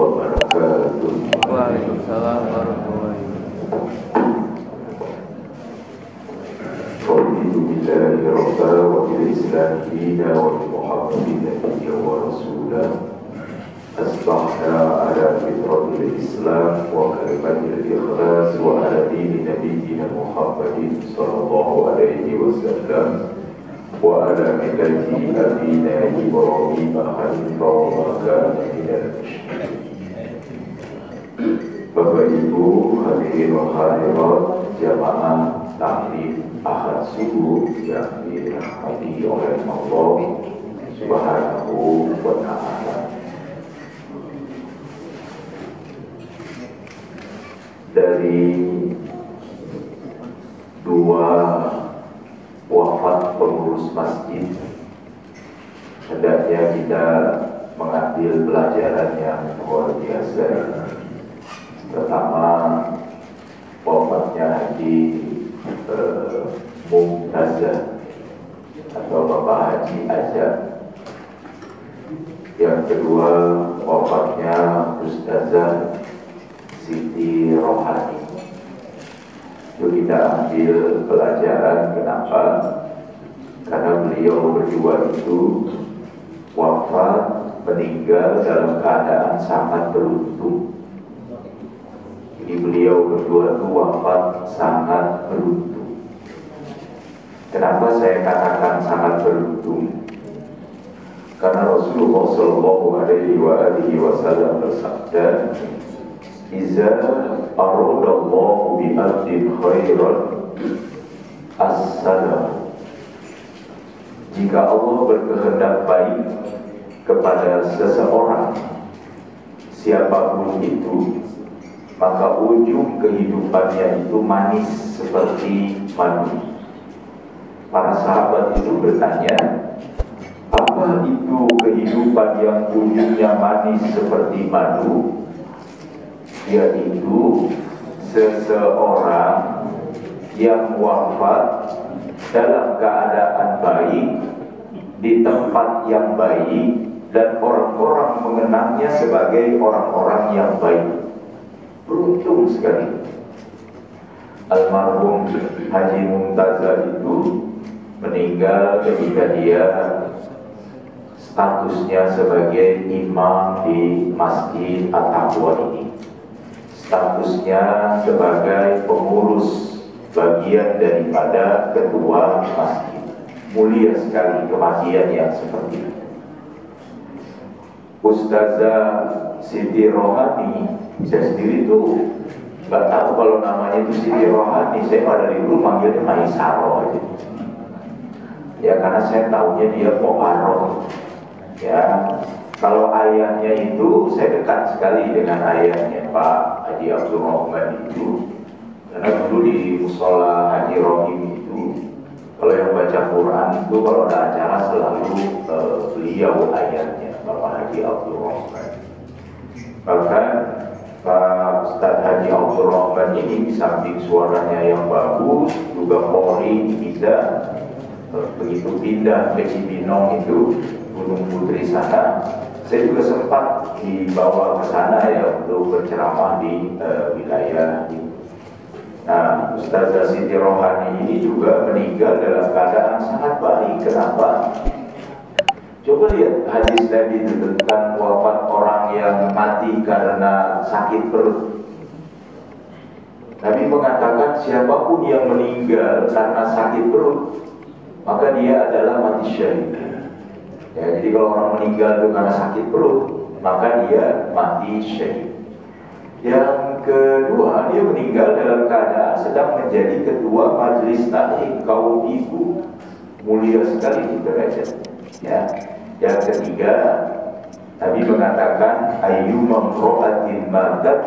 wabarakatuh. Waalaikumsalam warahmatullahi wabarakatuh. Raditu billahi rabba wa bil islam dina wa bi Muhammadin nabiyya wa rasulah. Asbahna ala fitratil islam wa kalimatil ikhlas wa ala dini nabiyyina Muhammadin sallallahu alaihi wasallam wa ala millati abina Ibrahim hanifan wa kana minal musyrikin. Bapak Ibu hadirin wa hadirat jamaah taklim Ahad subuh yang dirahmati oleh Allah Subhanahu wa ta'ala. Dari dua wafat pengurus masjid, hendaknya kita mengambil pelajaran yang luar biasa. Pertama, wafatnya Haji Mumtazah atau Bapak Haji Azhar. Yang kedua, wafatnya Ustazah Siti Rohani. Itu kita ambil pelajaran. Kenapa? Karena beliau berdua itu wafat, meninggal dalam keadaan sangat beruntung. Jadi beliau berdua itu wafat sangat beruntung. Kenapa saya katakan sangat beruntung? Karena Rasulullah Shallallahu Alaihi Wasallam bersabda, "Iza aradallahu bi abdin khairan as-salam." Jika Allah berkehendak baik kepada seseorang, siapapun itu, maka ujung kehidupannya itu manis seperti madu. Para sahabat itu bertanya, apa itu kehidupan yang ujungnya manis seperti madu? Yaitu seseorang yang wafat dalam keadaan baik, di tempat yang baik, dan orang-orang mengenangnya sebagai orang-orang yang baik. Beruntung sekali. Almarhum Haji Mumtazah itu meninggal ketika dia statusnya sebagai imam di Masjid At-Taqwa ini. Statusnya sebagai pengurus bagian daripada ketua masjid. Mulia sekali kematian yang seperti itu. Ustazah Siti Rohani, saya sendiri tuh nggak tahu kalau namanya itu Siti Rohani. Saya pada dulu manggilnya Maisaro aja. Ya karena saya tahunya dia Po'aro. Ya, kalau ayahnya itu saya dekat sekali dengan ayahnya Pak Haji Abdul Rahman itu. Karena dulu di musola Haji Rohim itu, kalau yang baca Quran itu kalau ada acara selalu beliau ayahnya Bapak Haji Abdul Rahman. Bahkan Pak Ustadz Haji Abdul Rahman ini di samping suaranya yang bagus, juga Polri bisa. Begitu pindah ke Cibinong itu, Gunung Putri sana, saya juga sempat dibawa ke sana ya untuk berceramah di wilayah itu. Nah, Ustazah Siti Rohani ini juga meninggal dalam keadaan sangat baik. Kenapa? Coba lihat hadis Nabi tentang wafat orang yang mati karena sakit perut. Nabi mengatakan siapapun yang meninggal karena sakit perut, maka dia adalah mati syahid. Ya, jadi kalau orang meninggal itu karena sakit perut, maka dia mati syahid. Yang kedua, dia meninggal dalam keadaan sedang menjadi ketua majelis taklim kaum ibu. Mulia sekali derajatnya. Ya. Yang ketiga, Nabi mengatakan ayyuma imra'atin matat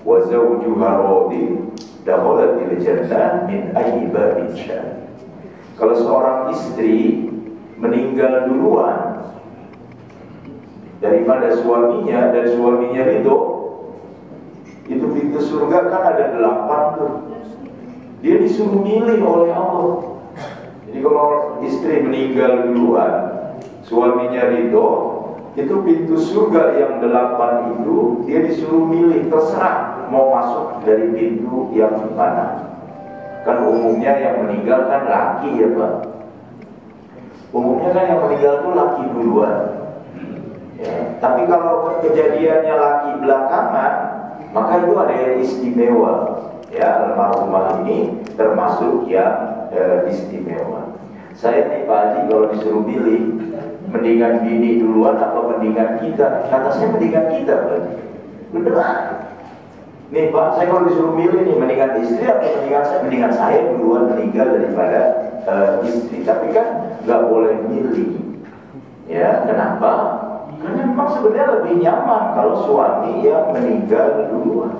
wa zawjuha radin dakhalatil jannah min ayyi babin syaa. Kalau seorang istri meninggal duluan daripada suaminya dan suaminya ridho, itu pintu surga kan ada 8 tuh. Dia disuruh milih oleh Allah. Jadi kalau istri meninggal duluan, suaminya ridho, Itu pintu surga yang 8 itu dia disuruh milih, terserah mau masuk dari pintu yang mana. Kan umumnya yang meninggal kan laki ya Pak. Umumnya kan yang meninggal itu laki duluan ya. Tapi kalau kejadiannya laki belakangan, maka itu ada yang istimewa ya. Almarhumah ini termasuk yang istimewa. Saya nih Pak Haji kalau disuruh pilih, mendingan bini duluan atau mendingan kita? Kata saya mendingan kita berarti. Beneran. Nih Pak, saya kalau disuruh milih nih, mendingan istri atau mendingan saya? Mendingan saya duluan meninggal daripada istri. Tapi kan nggak boleh milih. Ya, kenapa? Karena memang sebenarnya lebih nyaman kalau suami yang meninggal duluan.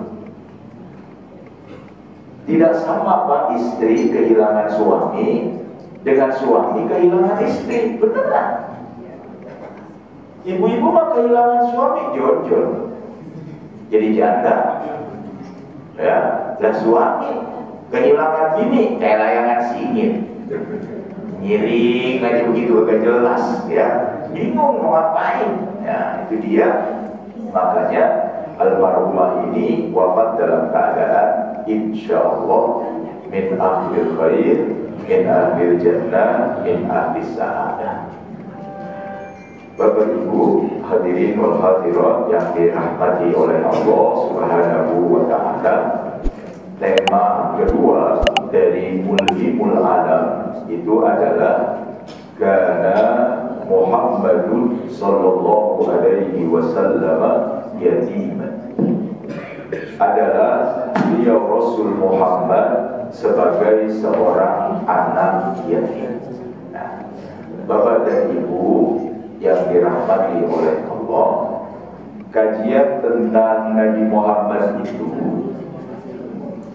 Tidak sama Pak, istri kehilangan suami dengan suami kehilangan istri. Beneran. Ibu-ibu mah kehilangan suami jor-jor, jadi janda ya. Dan suami kehilangan bini kayak layangan singit, nyiring aja begitu, agak jelas ya, bingung mau ngapain ya. Itu dia. Makanya almarhumah ini wafat dalam keadaan insyaallah min ahlil khair, min ahlil jannah, min ahlis sa'adah. Bapak Ibu hadirin wal hadirat yang dirahmati oleh Allah Subhanahu wa taala. Tema kedua dari Mulhimul Alam itu adalah Kana Muhammadun sallallahu alaihi wasallam yatiman. Adalah beliau Rasul Muhammad sebagai seorang anak yatim. Nah, Bapak dan Ibu yang dirahmati oleh Allah, kajian tentang Nabi Muhammad itu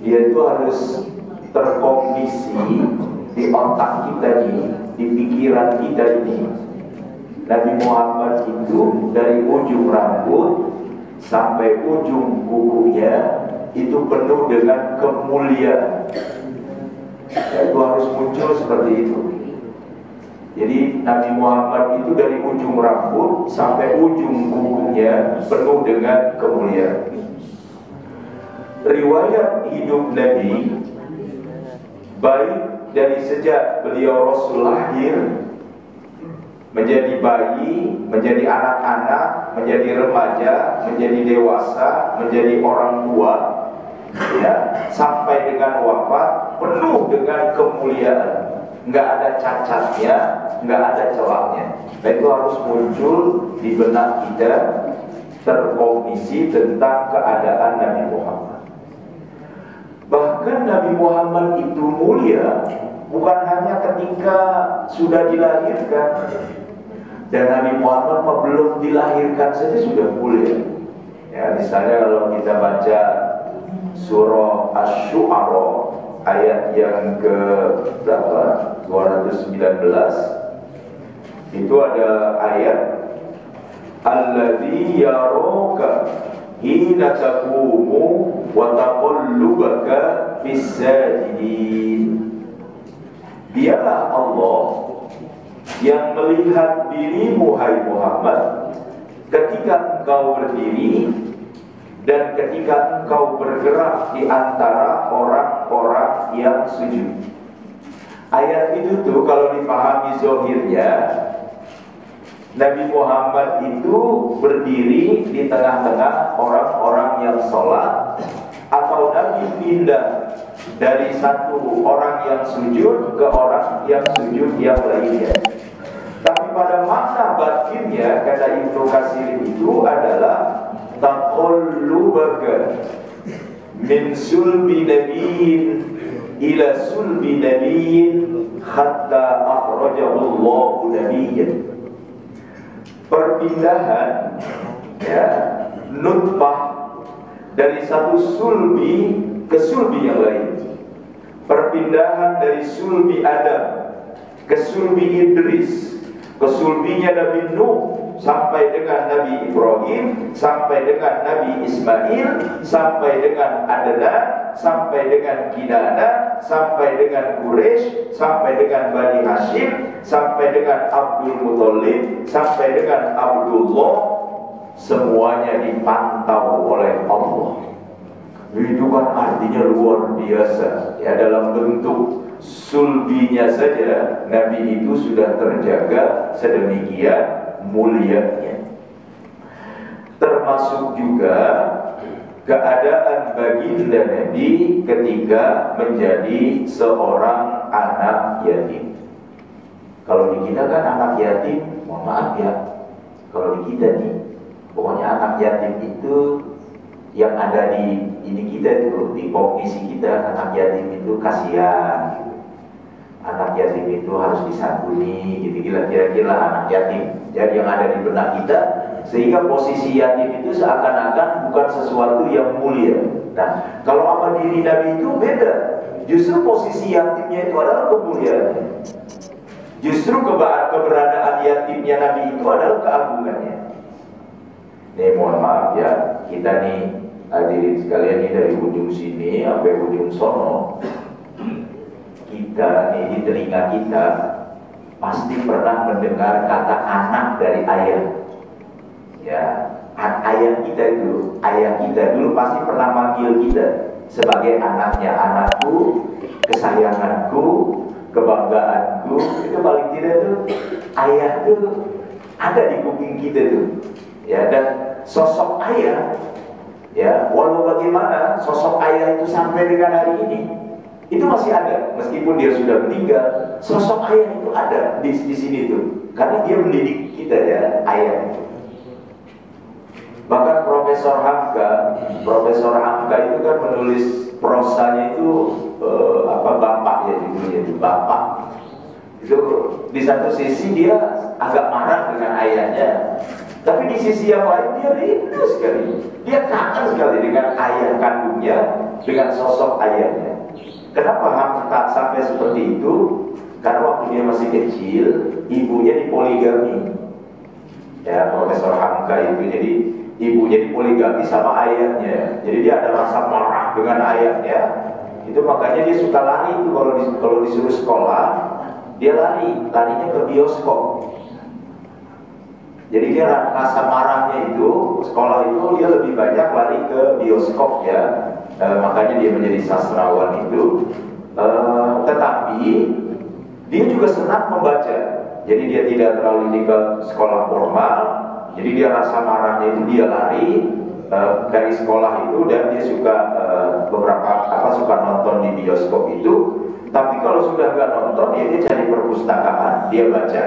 dia itu harus terkognisi di otak kita ini, di pikiran kita ini. Nabi Muhammad itu dari ujung rambut sampai ujung kukunya itu penuh dengan kemuliaan. Itu harus muncul seperti itu. Jadi Nabi Muhammad itu dari ujung rambut sampai ujung kukunya penuh dengan kemuliaan. Riwayat hidup Nabi, baik dari sejak beliau Rasul lahir, menjadi bayi, menjadi anak-anak, menjadi remaja, menjadi dewasa, menjadi orang tua, ya, sampai dengan wafat penuh dengan kemuliaan. Nggak ada cacatnya, nggak ada celahnya. Nah, itu harus muncul di benak kita, terkognisi tentang keadaan Nabi Muhammad. Bahkan Nabi Muhammad itu mulia bukan hanya ketika sudah dilahirkan. Dan Nabi Muhammad belum dilahirkan saja sudah mulia. Ya, misalnya kalau kita baca surah Asy-Syu'ara ayat yang ke berapa? 219. Itu ada ayat alladzi yaraka hina taqumu wa taqallubaka fis sajidin. Dialah Allah yang melihat dirimu hai Muhammad ketika engkau berdiri dan ketika engkau bergerak di antara orang-orang yang sujud. Ayat itu tuh kalau dipahami zahirnya, Nabi Muhammad itu berdiri di tengah-tengah orang-orang yang sholat, atau Nabi pindah dari satu orang yang sujud ke orang yang sujud yang lainnya. Tapi pada makna batinnya, kata Ibnu Katsir itu adalah taqallubaka min sulbi nabiyyin ila sulbi nabiyyin hatta akhrajahu Allahu nabiyyan. Perpindahan ya, nutfah dari satu sulbi ke sulbi yang lain. Perpindahan dari sulbi Adam ke sulbi Idris, ke sulbinya Nabi Nuh, sampai dengan Nabi Ibrahim, sampai dengan Nabi Ismail, sampai dengan Adnan, sampai dengan Kinana, sampai dengan Quraisy, sampai dengan Bani Hashim, sampai dengan Abdul Muthalib, sampai dengan Abdullah, semuanya dipantau oleh Allah. Itu kan artinya luar biasa. Ya, dalam bentuk sulbinya saja Nabi itu sudah terjaga sedemikian mulianya. Termasuk juga keadaan baginda Nabi ketika menjadi seorang anak yatim. Kalau di kita kan anak yatim, mohon maaf ya, kalau di kita nih, pokoknya anak yatim itu yang ada di ini kita itu, di kognisi kita, anak yatim itu kasihan gitu. Anak yatim itu harus disantuni gitu, kira-kira anak yatim. Jadi yang ada di benak kita, sehingga posisi yatim itu seakan-akan bukan sesuatu yang mulia. Nah, kalau sama diri Nabi itu beda. Justru posisi yatimnya itu adalah kemuliaan. Justru keberadaan yatimnya Nabi itu adalah keagungannya. Nih mohon maaf ya, kita nih hadirin sekalian nih dari ujung sini sampai ujung sono, kita nih di telinga kita pasti pernah mendengar kata anak dari ayah. Ya, ayah kita dulu pasti pernah manggil kita sebagai anaknya, anakku, kesayanganku, kebanggaanku. Itu paling tidak tuh ayah tuh ada di kuping kita tuh. Ya, dan sosok ayah, ya, walau bagaimana sosok ayah itu sampai dengan hari ini itu masih ada, meskipun dia sudah meninggal. Sosok ayah itu ada di sini tuh, karena dia mendidik kita ya, ayah itu. Bahkan Profesor Hamka itu kan menulis prosanya itu bapak ya, judulnya itu bapak. Itu di satu sisi dia agak marah dengan ayahnya, tapi di sisi yang lain dia rindu sekali, dia kangen sekali dengan ayah kandungnya, dengan sosok ayahnya. Kenapa Hamka sampai seperti itu? Karena waktu dia masih kecil, ibunya dipoligami. Ya, Profesor Hamka itu, jadi ibunya dipoligami sama ayahnya. Jadi dia ada rasa marah dengan ayahnya. Itu makanya dia suka lari itu kalau disuruh sekolah, dia larinya ke bioskop. Jadi dia rasa marahnya itu, sekolah itu dia lebih banyak lari ke bioskop ya. Makanya dia menjadi sastrawan itu. Tetapi dia juga senang membaca. Jadi dia tidak terlalu ke sekolah formal. Jadi dia rasa marahnya itu dia lari dari sekolah itu, dan dia suka suka nonton di bioskop itu. Tapi kalau sudah nggak nonton, dia cari perpustakaan, dia baca.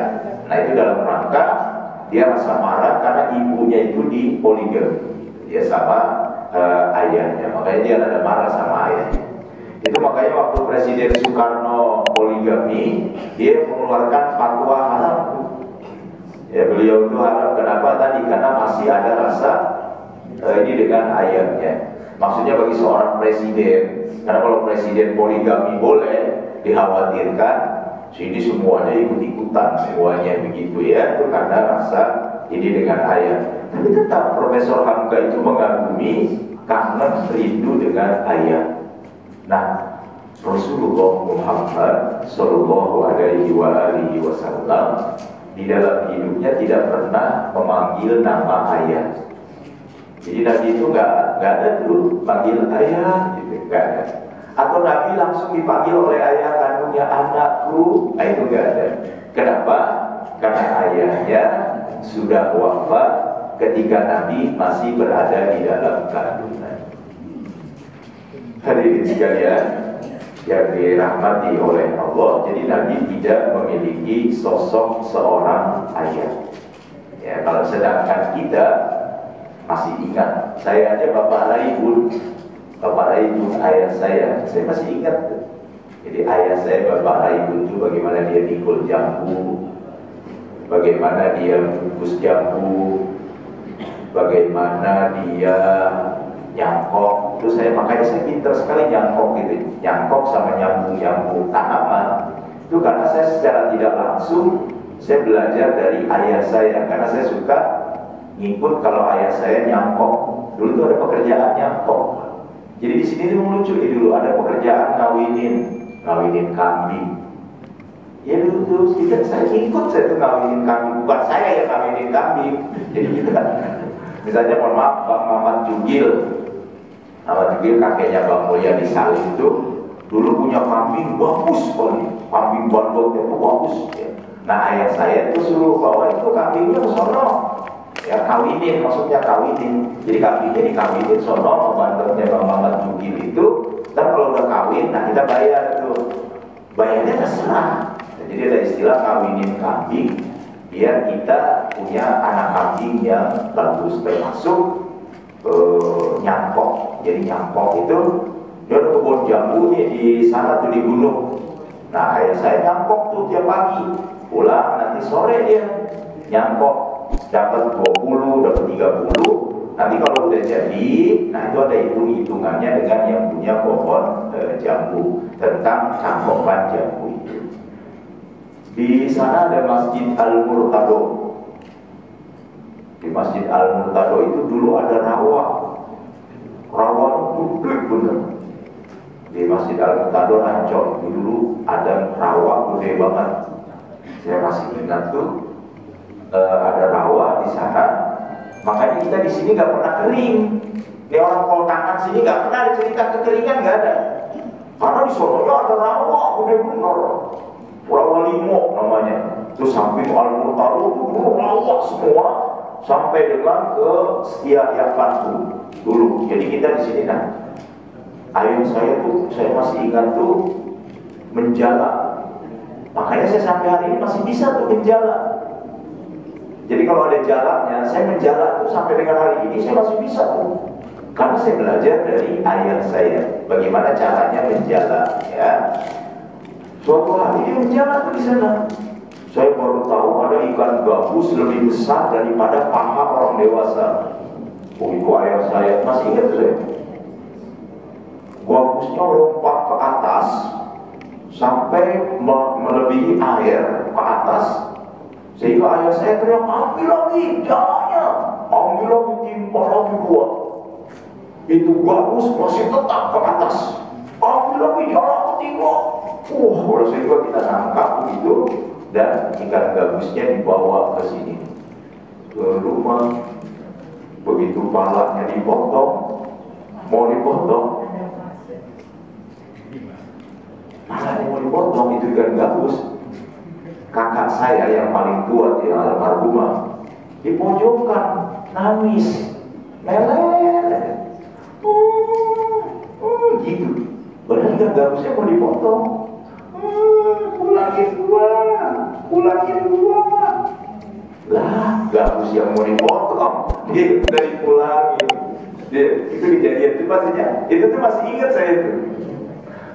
Nah itu dalam rangka dia rasa marah karena ibunya itu dipoligami, dia sama ayahnya, makanya dia ada marah sama ayahnya. Itu makanya waktu Presiden Soekarno poligami, dia mengeluarkan fatwa haram. Ya, beliau itu haram, kenapa tadi? Karena masih ada rasa ini dengan ayahnya. Maksudnya bagi seorang presiden, karena kalau presiden poligami boleh, dikhawatirkan sini semuanya ikut-ikutan, semuanya begitu ya, itu karena rasa ini dengan ayah. Tapi tetap Profesor Hamka itu mengagumi, kangen, rindu dengan ayah. Nah, Rasulullah Muhammad Sallallahu Alaihi Wasallam di dalam hidupnya tidak pernah memanggil nama ayah. Jadi Nabi itu nggak ada tuh panggil ayah, gitu, nggak ada. Atau Nabi langsung dipanggil oleh ayah kandungnya, anakku, nah itu nggak ada. Kenapa? Karena ayahnya sudah wafat ketika Nabi masih berada di dalam kandungan. Hadirin sekalian yang dirahmati oleh Allah, jadi Nabi tidak memiliki sosok seorang ayah. Ya, kalau sedangkan kita masih ingat, saya aja Bapak Raibun ayah saya masih ingat. Jadi ayah saya Bapak Raibun itu bagaimana dia nikul jambu, bagaimana dia bungkus jambu, bagaimana dia nyangkok. Terus makanya saya pintar sekali nyangkok gitu, nyangkok sama nyambung tanaman. Itu karena saya secara tidak langsung saya belajar dari ayah saya, karena saya suka ngikut kalau ayah saya nyangkok. Dulu tuh ada pekerjaan nyangkok. Jadi di sini tuh lucu dulu ada pekerjaan ngawinin kambing. Ya dulu saya ikut, saya tuh kawinin kambing, bukan saya yang kawinin kambing. Jadi kita misalnya mohon maaf Bang Mamat Jugil kakeknya Bang Mulya di Salim itu dulu punya kambing bagus sekali, kambing bandotnya itu bagus ya. Nah ayah saya tuh suruh bawa itu kambingnya ke sono ya, kawinin, maksudnya kawinin. Jadi kambingnya dikawinin sono sama bandotnya Bang Mamat Jugil itu. Dan kalau udah kawin, nah kita bayar tuh, bayarnya terserah. Jadi ada istilah kawinin kambing biar kita punya anak kambing yang bagus, termasuk nyangkok. Jadi nyangkok itu dia ada kebun jambu nih di sana tuh di gunung. Nah ayah saya nyangkok tuh tiap pagi, pulang nanti sore dia nyangkok, dapat 20, dapat 30. Nanti kalau udah jadi, nah itu ada hitung-hitungannya dengan yang punya pohon jambu tentang cangkokan jambu itu. Di sana ada Masjid Al-Murtado. Di Masjid Al-Murtado itu dulu ada rawa. Rawa itu gede bener. Di Masjid Al-Murtado Ancol itu dulu ada rawa gede banget. Saya masih ingat tuh ada rawa di sana. Makanya kita di sini nggak pernah kering. Ini orang Koltangan sini nggak pernah ada cerita kekeringan, nggak ada. Karena di sononya ada rawa gede bener. Rawa Limo namanya. Terus samping Al-Murtado itu rawa semua sampai dengan ke Setia Yakanku dulu. Jadi kita di sini nah, ayah saya tuh saya masih ingat tuh menjala. Makanya saya sampai hari ini masih bisa tuh menjala. Jadi kalau ada jalannya, saya menjala tuh sampai dengan hari ini saya masih bisa tuh. Karena saya belajar dari ayah saya bagaimana caranya menjala ya. Suatu hari dia menjala tuh di sana. Saya baru tahu ada ikan gabus lebih besar daripada paha orang dewasa. Oh itu ayah saya, masih ingat saya. Gabusnya lompat ke atas sampai melebihi air ke atas, sehingga ayah saya teriak, ambil lagi jalannya, ambil lagi, timpa lagi gua. Itu gabus masih tetap ke atas, ambil lagi jalan ketiga. Sehingga kita nangkap begitu dan ikan gabusnya dibawa ke sini ke rumah. Begitu palanya dipotong, mau dipotong, palanya mau dipotong itu ikan gabus. Kakak saya yang paling tua di almarhumah dipojokkan nangis meleleh gitu. Padahal ikan gabusnya mau dipotong. Pulangin gua. Lah, gabus yang mau dipotong dia udah dipulangin. Itu kejadian itu maksudnya, itu tuh masih ingat saya itu.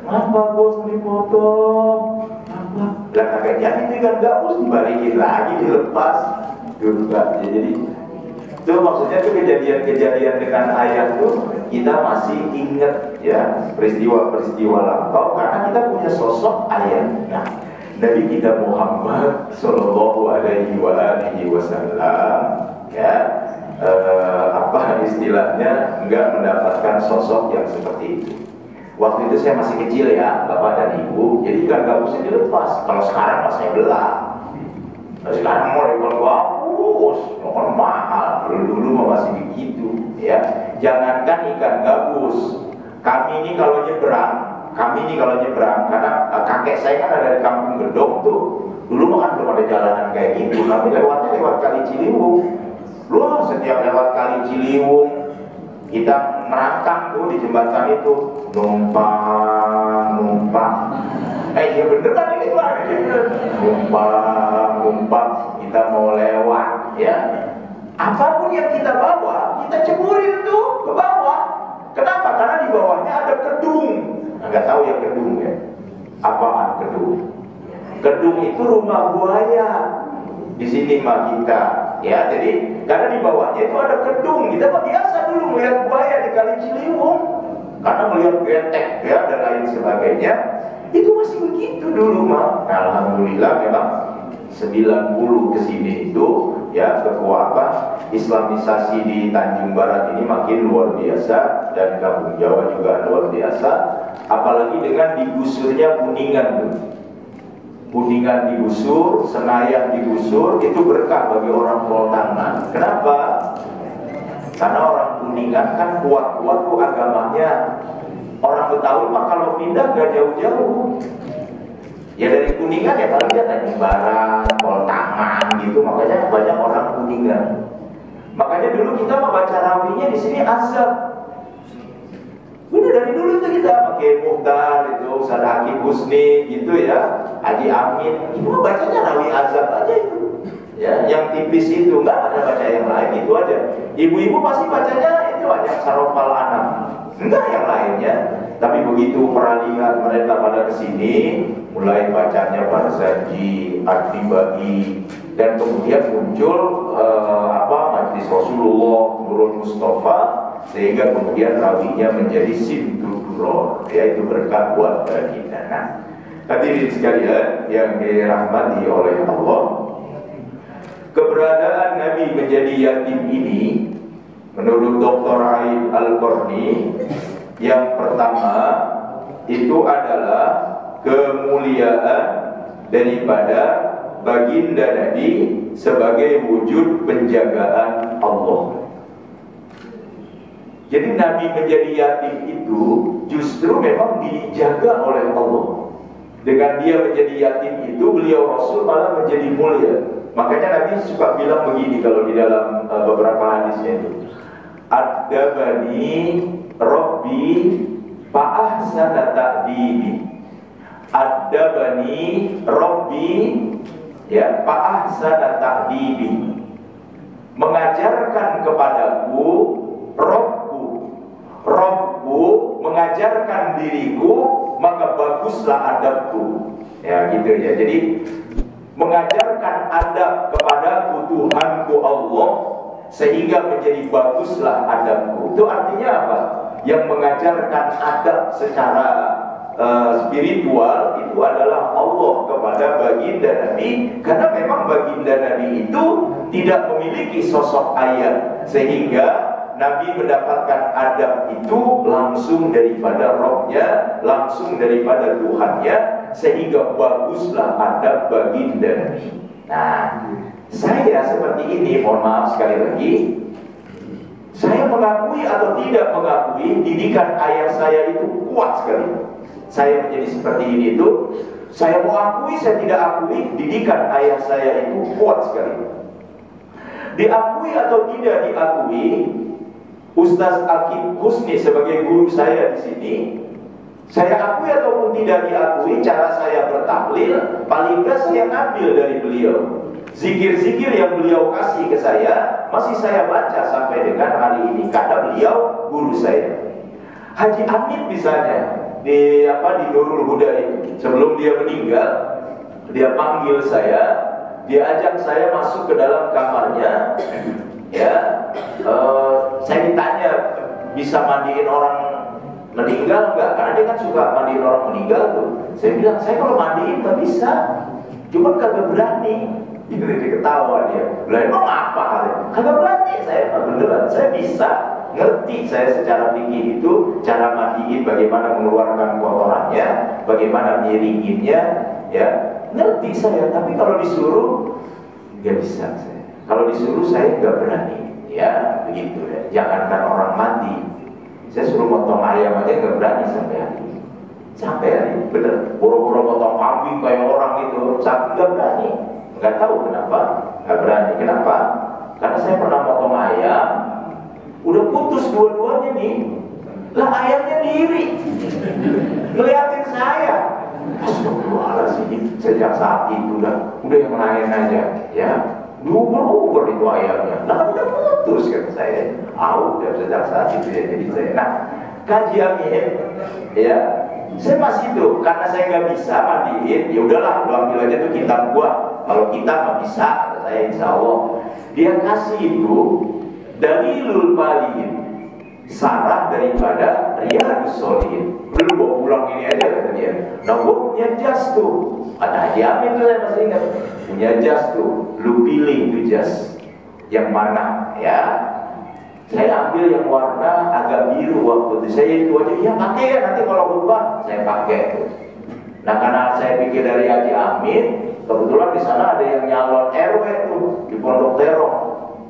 Apa bos mau dipotong? Apa? Lah kagak jadi itu kan gabus dibalikin lagi, dilepas. Jadi itu maksudnya tuh kejadian-kejadian dengan ayah tuh kita masih ingat ya, peristiwa-peristiwa lampau karena kita punya sosok ayah. Nah, Nabi kita Muhammad Sallallahu Alaihi Wasallam ya, apa istilahnya, enggak mendapatkan sosok yang seperti itu. Waktu itu saya masih kecil ya, bapak dan ibu, jadi ikan gabusnya dilepas. Kalau sekarang masih belah. Nah, sekarang mau ikan gabus, kan mahal. Dulu masih begitu ya. Jangankan ikan gabus, kami ini kalau nyebrang, karena kakek saya kan ada di Kampung Gedong tuh. Dulu kan belum ada jalanan kayak gitu. Kami lewatnya lewat Kali Ciliwung. Loh, setiap lewat Kali Ciliwung kita merangkak tuh di jembatan itu, numpang. Ya bener kan ini Pak? Numpang, kita mau lewat ya. Apapun yang kita bawa, kita ceburin tuh ke bawah. Kenapa? Karena di bawahnya ada kedung. Nggak tahu ya kedung ya. Apaan kedung? Kedung itu rumah buaya. Di sini mah kita ya. Jadi karena di bawahnya itu ada kedung. Kita mah biasa dulu melihat buaya di Kali Ciliwung. Karena melihat getek ya dan lain sebagainya. Itu masih begitu dulu mah. Alhamdulillah memang 90 kesini itu ya, Islamisasi di Tanjung Barat ini makin luar biasa dan Kampung Jawa juga luar biasa, apalagi dengan digusurnya Kuningan tuh. Kuningan digusur, Senayan digusur, itu berkah bagi orang Pol Tangan. Kenapa? Karena orang Kuningan kan kuat-kuat tuh agamanya. Orang Betawi mah kalau pindah gak jauh-jauh. Ya dari Kuningan ya paling dia Tanjung Barat, Pol Tangan gitu, makanya banyak orang Kuningan. Makanya dulu kita membaca rawinya di sini azab. Udah dari dulu itu kita pakai Muhtar itu, Ustaz Hakim Husni gitu ya, Haji Amin, itu bacanya rawi azab aja itu. Ya, yang tipis itu enggak ada baca yang lain, itu aja. Ibu-ibu pasti bacanya itu hanya Sarofal Anam, enggak yang lainnya. Tapi begitu peralihan mereka pada kesini, mulai bacanya Barzanji, Ad-Dibai, dan kemudian muncul Majlis Rasulullah, Nurul Mustafa, sehingga kemudian rawinya menjadi Simduduror, yaitu berkah buat kita. Nah, hadirin sekalian yang dirahmati oleh Allah, keberadaan Nabi menjadi yatim ini menurut Dr. Aib Al-Qarni, yang pertama itu adalah kemuliaan daripada baginda Nabi sebagai wujud penjagaan Allah. Jadi Nabi menjadi yatim itu justru memang dijaga oleh Allah. Dengan dia menjadi yatim itu, beliau Rasul malah menjadi mulia. Makanya Nabi suka bilang begini kalau di dalam beberapa hadisnya itu, Ad-dabani Rabbi fa'ahsana ta'dibi. Ad-dabani Rabbi ya fa'ahsana ta'dibi. Mengajarkan kepadaku Robku mengajarkan diriku, maka baguslah adabku. Ya gitu ya. Jadi mengajarkan adab kepadaku Tuhanku Allah, sehingga menjadi baguslah adabku. Itu artinya apa? Yang mengajarkan adab secara spiritual itu adalah Allah kepada baginda Nabi, karena memang baginda Nabi itu tidak memiliki sosok ayah, sehingga Nabi mendapatkan adab itu langsung daripada Rabb-nya, langsung daripada Tuhannya, sehingga baguslah adab baginda Nabi. Nah, saya seperti ini, mohon maaf sekali lagi, saya mengakui atau tidak mengakui didikan ayah saya itu kuat sekali. Saya menjadi seperti ini itu, saya mau akui, saya tidak akui, didikan ayah saya itu kuat sekali. Diakui atau tidak diakui, Ustaz Hakim Husni sebagai guru saya di sini, saya akui ataupun tidak diakui, cara saya bertahlil paling nggak saya ngambil dari beliau. Zikir-zikir yang beliau kasih ke saya masih saya baca sampai dengan hari ini, karena beliau guru saya. Haji Amin misalnya di Nurul Huda itu, sebelum dia meninggal, dia panggil saya, dia ajak saya masuk ke dalam kamarnya. Ya, saya ditanya bisa mandiin orang meninggal enggak? Karena dia kan suka mandiin orang meninggal tuh. Saya bilang, saya kalau mandiin nggak bisa, cuma kagak berani. Dia ketawa dia. Lah emang apa? Kagak berani saya, beneran. Saya bisa, ngerti saya secara fikih itu cara mandiin, bagaimana mengeluarkan kotorannya, bagaimana miringinnya, ya ngerti saya. Tapi kalau disuruh nggak bisa saya. Kalau disuruh saya nggak berani, ya begitu ya. Jangankan orang mati, saya suruh motong ayam aja nggak berani sampai hari ini. Sampai hari ini, bener. Boro-boro motong kambing kayak orang itu, saya nggak berani. Nggak tahu kenapa, nggak berani. Kenapa? Karena saya pernah motong ayam, udah putus dua-duanya nih. Lah ayamnya diri, ngeliatin saya. Astagfirullahaladzim, sejak saat itu udah yang lain aja, ya. Diuber-uber itu ayamnya. Nah udah putus kan saya. Udah sejak saat itu ya jadi saya. Nah kajiannya ya saya masih itu, karena saya nggak bisa mandiin, ya udahlah lu ambil aja tuh kitab gua. Kalau kita nggak bisa, kata saya insya Allah. Dia kasih itu Dalilul Baliin, sarah daripada Riyadus Shalihin. Lu bawa pulang ini aja kata dia. Nah gua punya jas tuh. Kata Haji Amin tuh saya masih ingat, punya jas tuh, lu pilih tuh jas yang mana ya. Saya ambil yang warna agak biru waktu itu. Saya itu aja, ya pakai ya nanti kalau berubah saya pakai tuh. Nah karena saya pikir dari Haji Amin, kebetulan di sana ada yang nyalon RW tuh di Pondok Terong.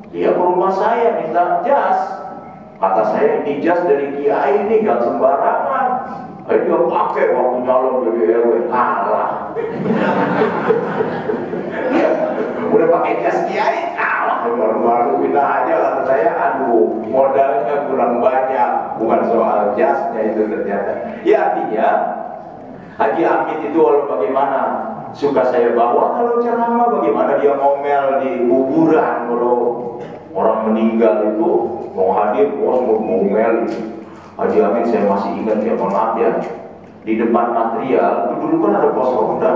Dia ke rumah saya minta jas. Kata saya, ini jas dari Kiai ini gak sembarangan. Dia pakai waktu nyalon jadi RW, kalah. Ya, udah pakai jas Kiai, kalah. Baru-baru kita aja kata saya, aduh modalnya kurang banyak. Bukan soal jasnya itu ternyata. Ya artinya Haji Amin itu walau bagaimana suka saya bawa kalau ceramah, bagaimana dia ngomel di kuburan kalau orang meninggal itu mau hadir, bos mau ngomel. Haji Amin saya masih ingat ya, mohon maaf ya, di depan material itu dulu kan ada pos ronda.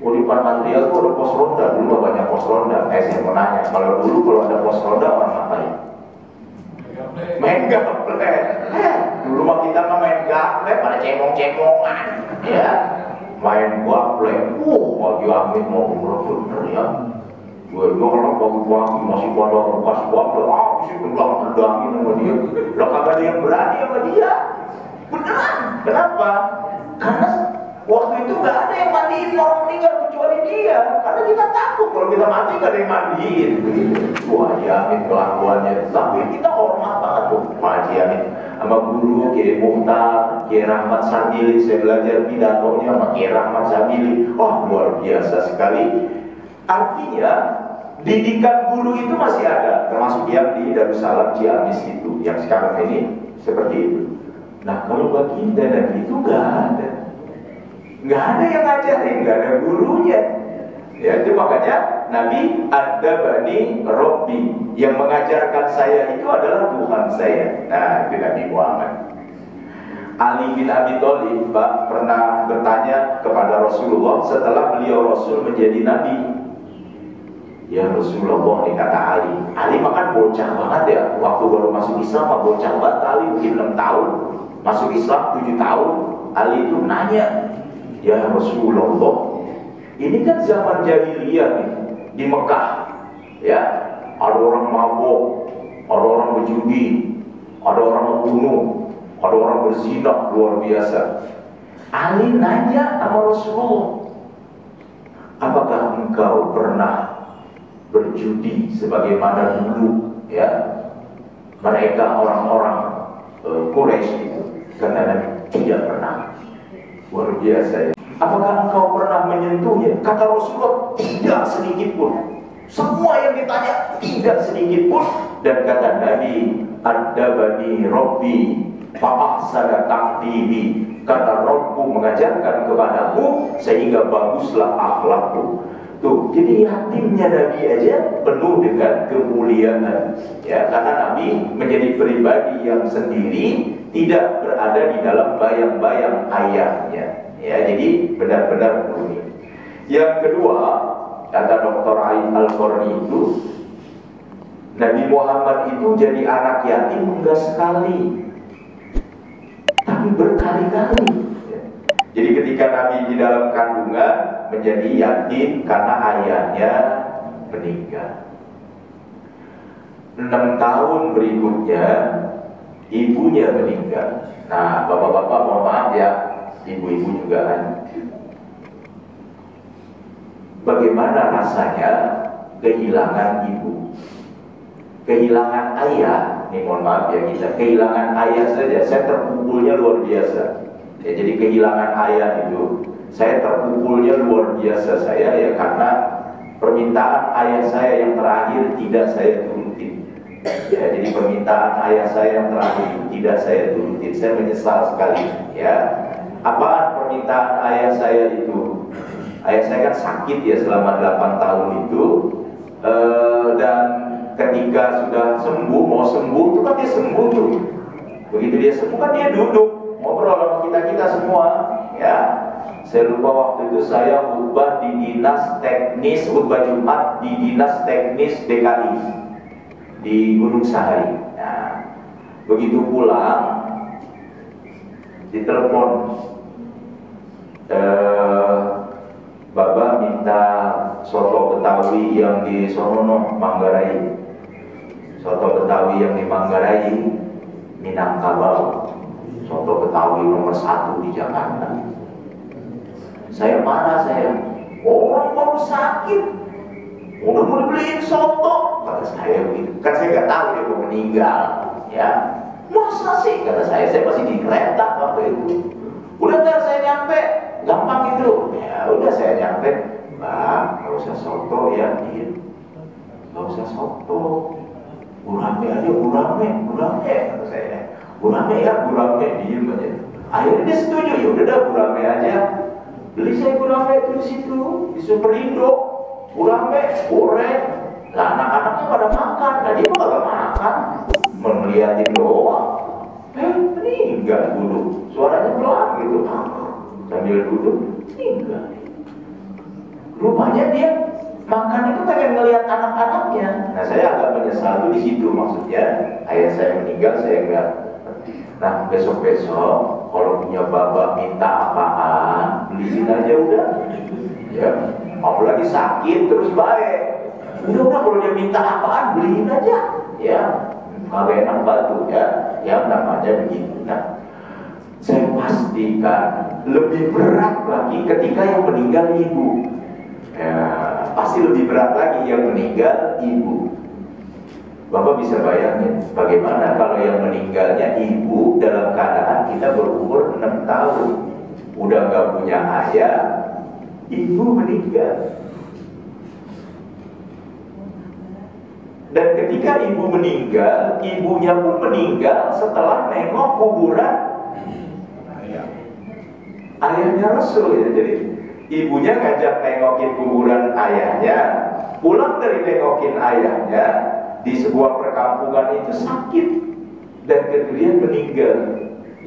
Oh, di depan material itu ada pos ronda, dulu banyak pos ronda. Saya mau nanya, kalau dulu kalau ada pos ronda orang ngapain? Main gaple. Dulu mah kita mah main gaple pada cemong-cemongan, ya. Main gaple. Haji Amin mau bener ya. Gue orang pagi-pagi masih pada bekas gaple, sih tendang-tendangin sama dia. Lah kagak ada yang berani sama dia. Beneran. Kenapa? Karena waktu itu gak ada yang mandiin orang meninggal kecuali dia. Karena kita takut kalau kita mati gak ada yang mandiin. Wah, Haji Amin kelakuannya. Tapi kita hormat banget tuh Haji Amin. Sama guru Kiai Muhtar, Kiai Rahmat Sabili, saya belajar pidatonya sama Kiai Rahmat Sabili. Wah, luar biasa sekali. Artinya didikan guru itu masih ada, termasuk yang di Darussalam Ciamis itu, yang sekarang ini seperti itu. Nah kalau baginda Nabi itu nggak ada yang ngajarin, nggak ada gurunya. Ya itu makanya Nabi ada bani Robbi, yang mengajarkan saya itu adalah Tuhan saya. Nah itu Nabi Muhammad. Ali bin Abi Thalib pernah bertanya kepada Rasulullah setelah beliau Rasul menjadi Nabi. Ya Rasulullah, ini kata Ali. Ali makan bocah banget ya. Waktu baru masuk Islam, bocah banget Ali, mungkin 6 tahun. Masuk Islam 7 tahun. Ali itu nanya, ya Rasulullah, ini kan zaman jahiliyah nih di Mekah. Ya, ada orang mabuk, ada orang berjudi, ada orang membunuh, ada orang berzina, luar biasa. Ali nanya sama Rasulullah, apakah engkau pernah berjudi sebagaimana dulu ya mereka orang-orang Quraisy itu? Kata Nabi, tidak pernah. Luar biasa ya. Apakah engkau pernah menyentuhnya? Kata Rasulullah, tidak sedikit pun. Semua yang ditanya tidak sedikit pun. Dan kata Nabi, adabani Rabbi fa'ahsana ta'dibi. Kata Rabbu mengajarkan kepadaku sehingga baguslah akhlakku. Tuh, jadi yatimnya Nabi aja penuh dengan kemuliaan, ya, karena Nabi menjadi pribadi yang sendiri, tidak berada di dalam bayang-bayang ayahnya, ya, jadi benar-benar unik. Yang kedua, kata Dr. Ain Al-Qarni itu, Nabi Muhammad itu jadi anak yatim enggak sekali, tapi berkali-kali. Jadi ketika Nabi di dalam kandungan menjadi yatim karena ayahnya meninggal. 6 tahun berikutnya ibunya meninggal. Nah, bapak-bapak mohon maaf ya, ibu-ibu juga kan. Bagaimana rasanya kehilangan ibu, kehilangan ayah? Ini mohon maaf ya, kita kehilangan ayah saja, saya terpukulnya luar biasa. Ya, jadi kehilangan ayah itu saya terpukulnya luar biasa saya ya, karena permintaan ayah saya yang terakhir tidak saya turutin. Ya, jadi permintaan ayah saya yang terakhir tidak saya turutin. Saya menyesal sekali. Ya, apaan permintaan ayah saya itu? Ayah saya kan sakit ya selama 8 tahun itu, dan ketika sudah sembuh, mau sembuh itu kan dia sembuh tuh. Begitu dia sembuh kan dia duduk ngobrol sama kita semua, ya. Saya lupa waktu itu saya khutbah di dinas teknis, khutbah Jumat di dinas teknis DKI di Gunung Sahari. Nah, begitu pulang ditelepon, Bapak minta soto Betawi yang di Sonono Manggarai, soto Betawi yang di Manggarai, Minangkabau. Soto Betawi nomor 1 di Jakarta. Saya mana saya? Orang baru sakit, udah mau dibeliin soto, kata saya begitu. Kan saya nggak tahu dia mau meninggal, ya. Masa sih, kata saya masih di kereta waktu itu. Udah ntar saya nyampe, gampang gitu. Ya udah saya nyampe, Mbak, nggak usah soto ya, nggak usah soto. Gurame aja, gurame, kata saya. Gurame ya, gurame, diem aja. Akhirnya dia setuju, ya udah dah gurame aja. Beli saya gurame itu di situ, di Superindo. Gurame, goreng. Nah anak-anaknya pada makan, nah dia mah gak makan, melihatin doang. Meninggal dulu, suaranya pelan gitu, sambil duduk, meninggal. Rupanya dia makan itu pengen ngelihat anak-anaknya. Nah saya agak menyesal tuh di situ, maksudnya ayah saya meninggal, saya enggak. Nah besok-besok kalau punya bapak minta apaan, beliin aja udah. Ya, apalagi sakit terus baik. Udah kalau dia minta apaan, beliin aja. Ya, kalau enak batu ya, yang namanya begitu. Nah, saya pastikan lebih berat lagi ketika yang meninggal ibu. Ya, pasti lebih berat lagi yang meninggal ibu. Bapak bisa bayangin bagaimana kalau yang meninggalnya ibu dalam keadaan kita berumur 6 tahun, udah gak punya ayah, ibu meninggal. Dan ketika ibu meninggal, ibunya pun meninggal setelah nengok kuburan ayahnya Rasul ya. Jadi ibunya ngajak nengokin kuburan ayahnya, pulang dari nengokin ayahnya di sebuah perkampungan itu sakit dan kemudian meninggal.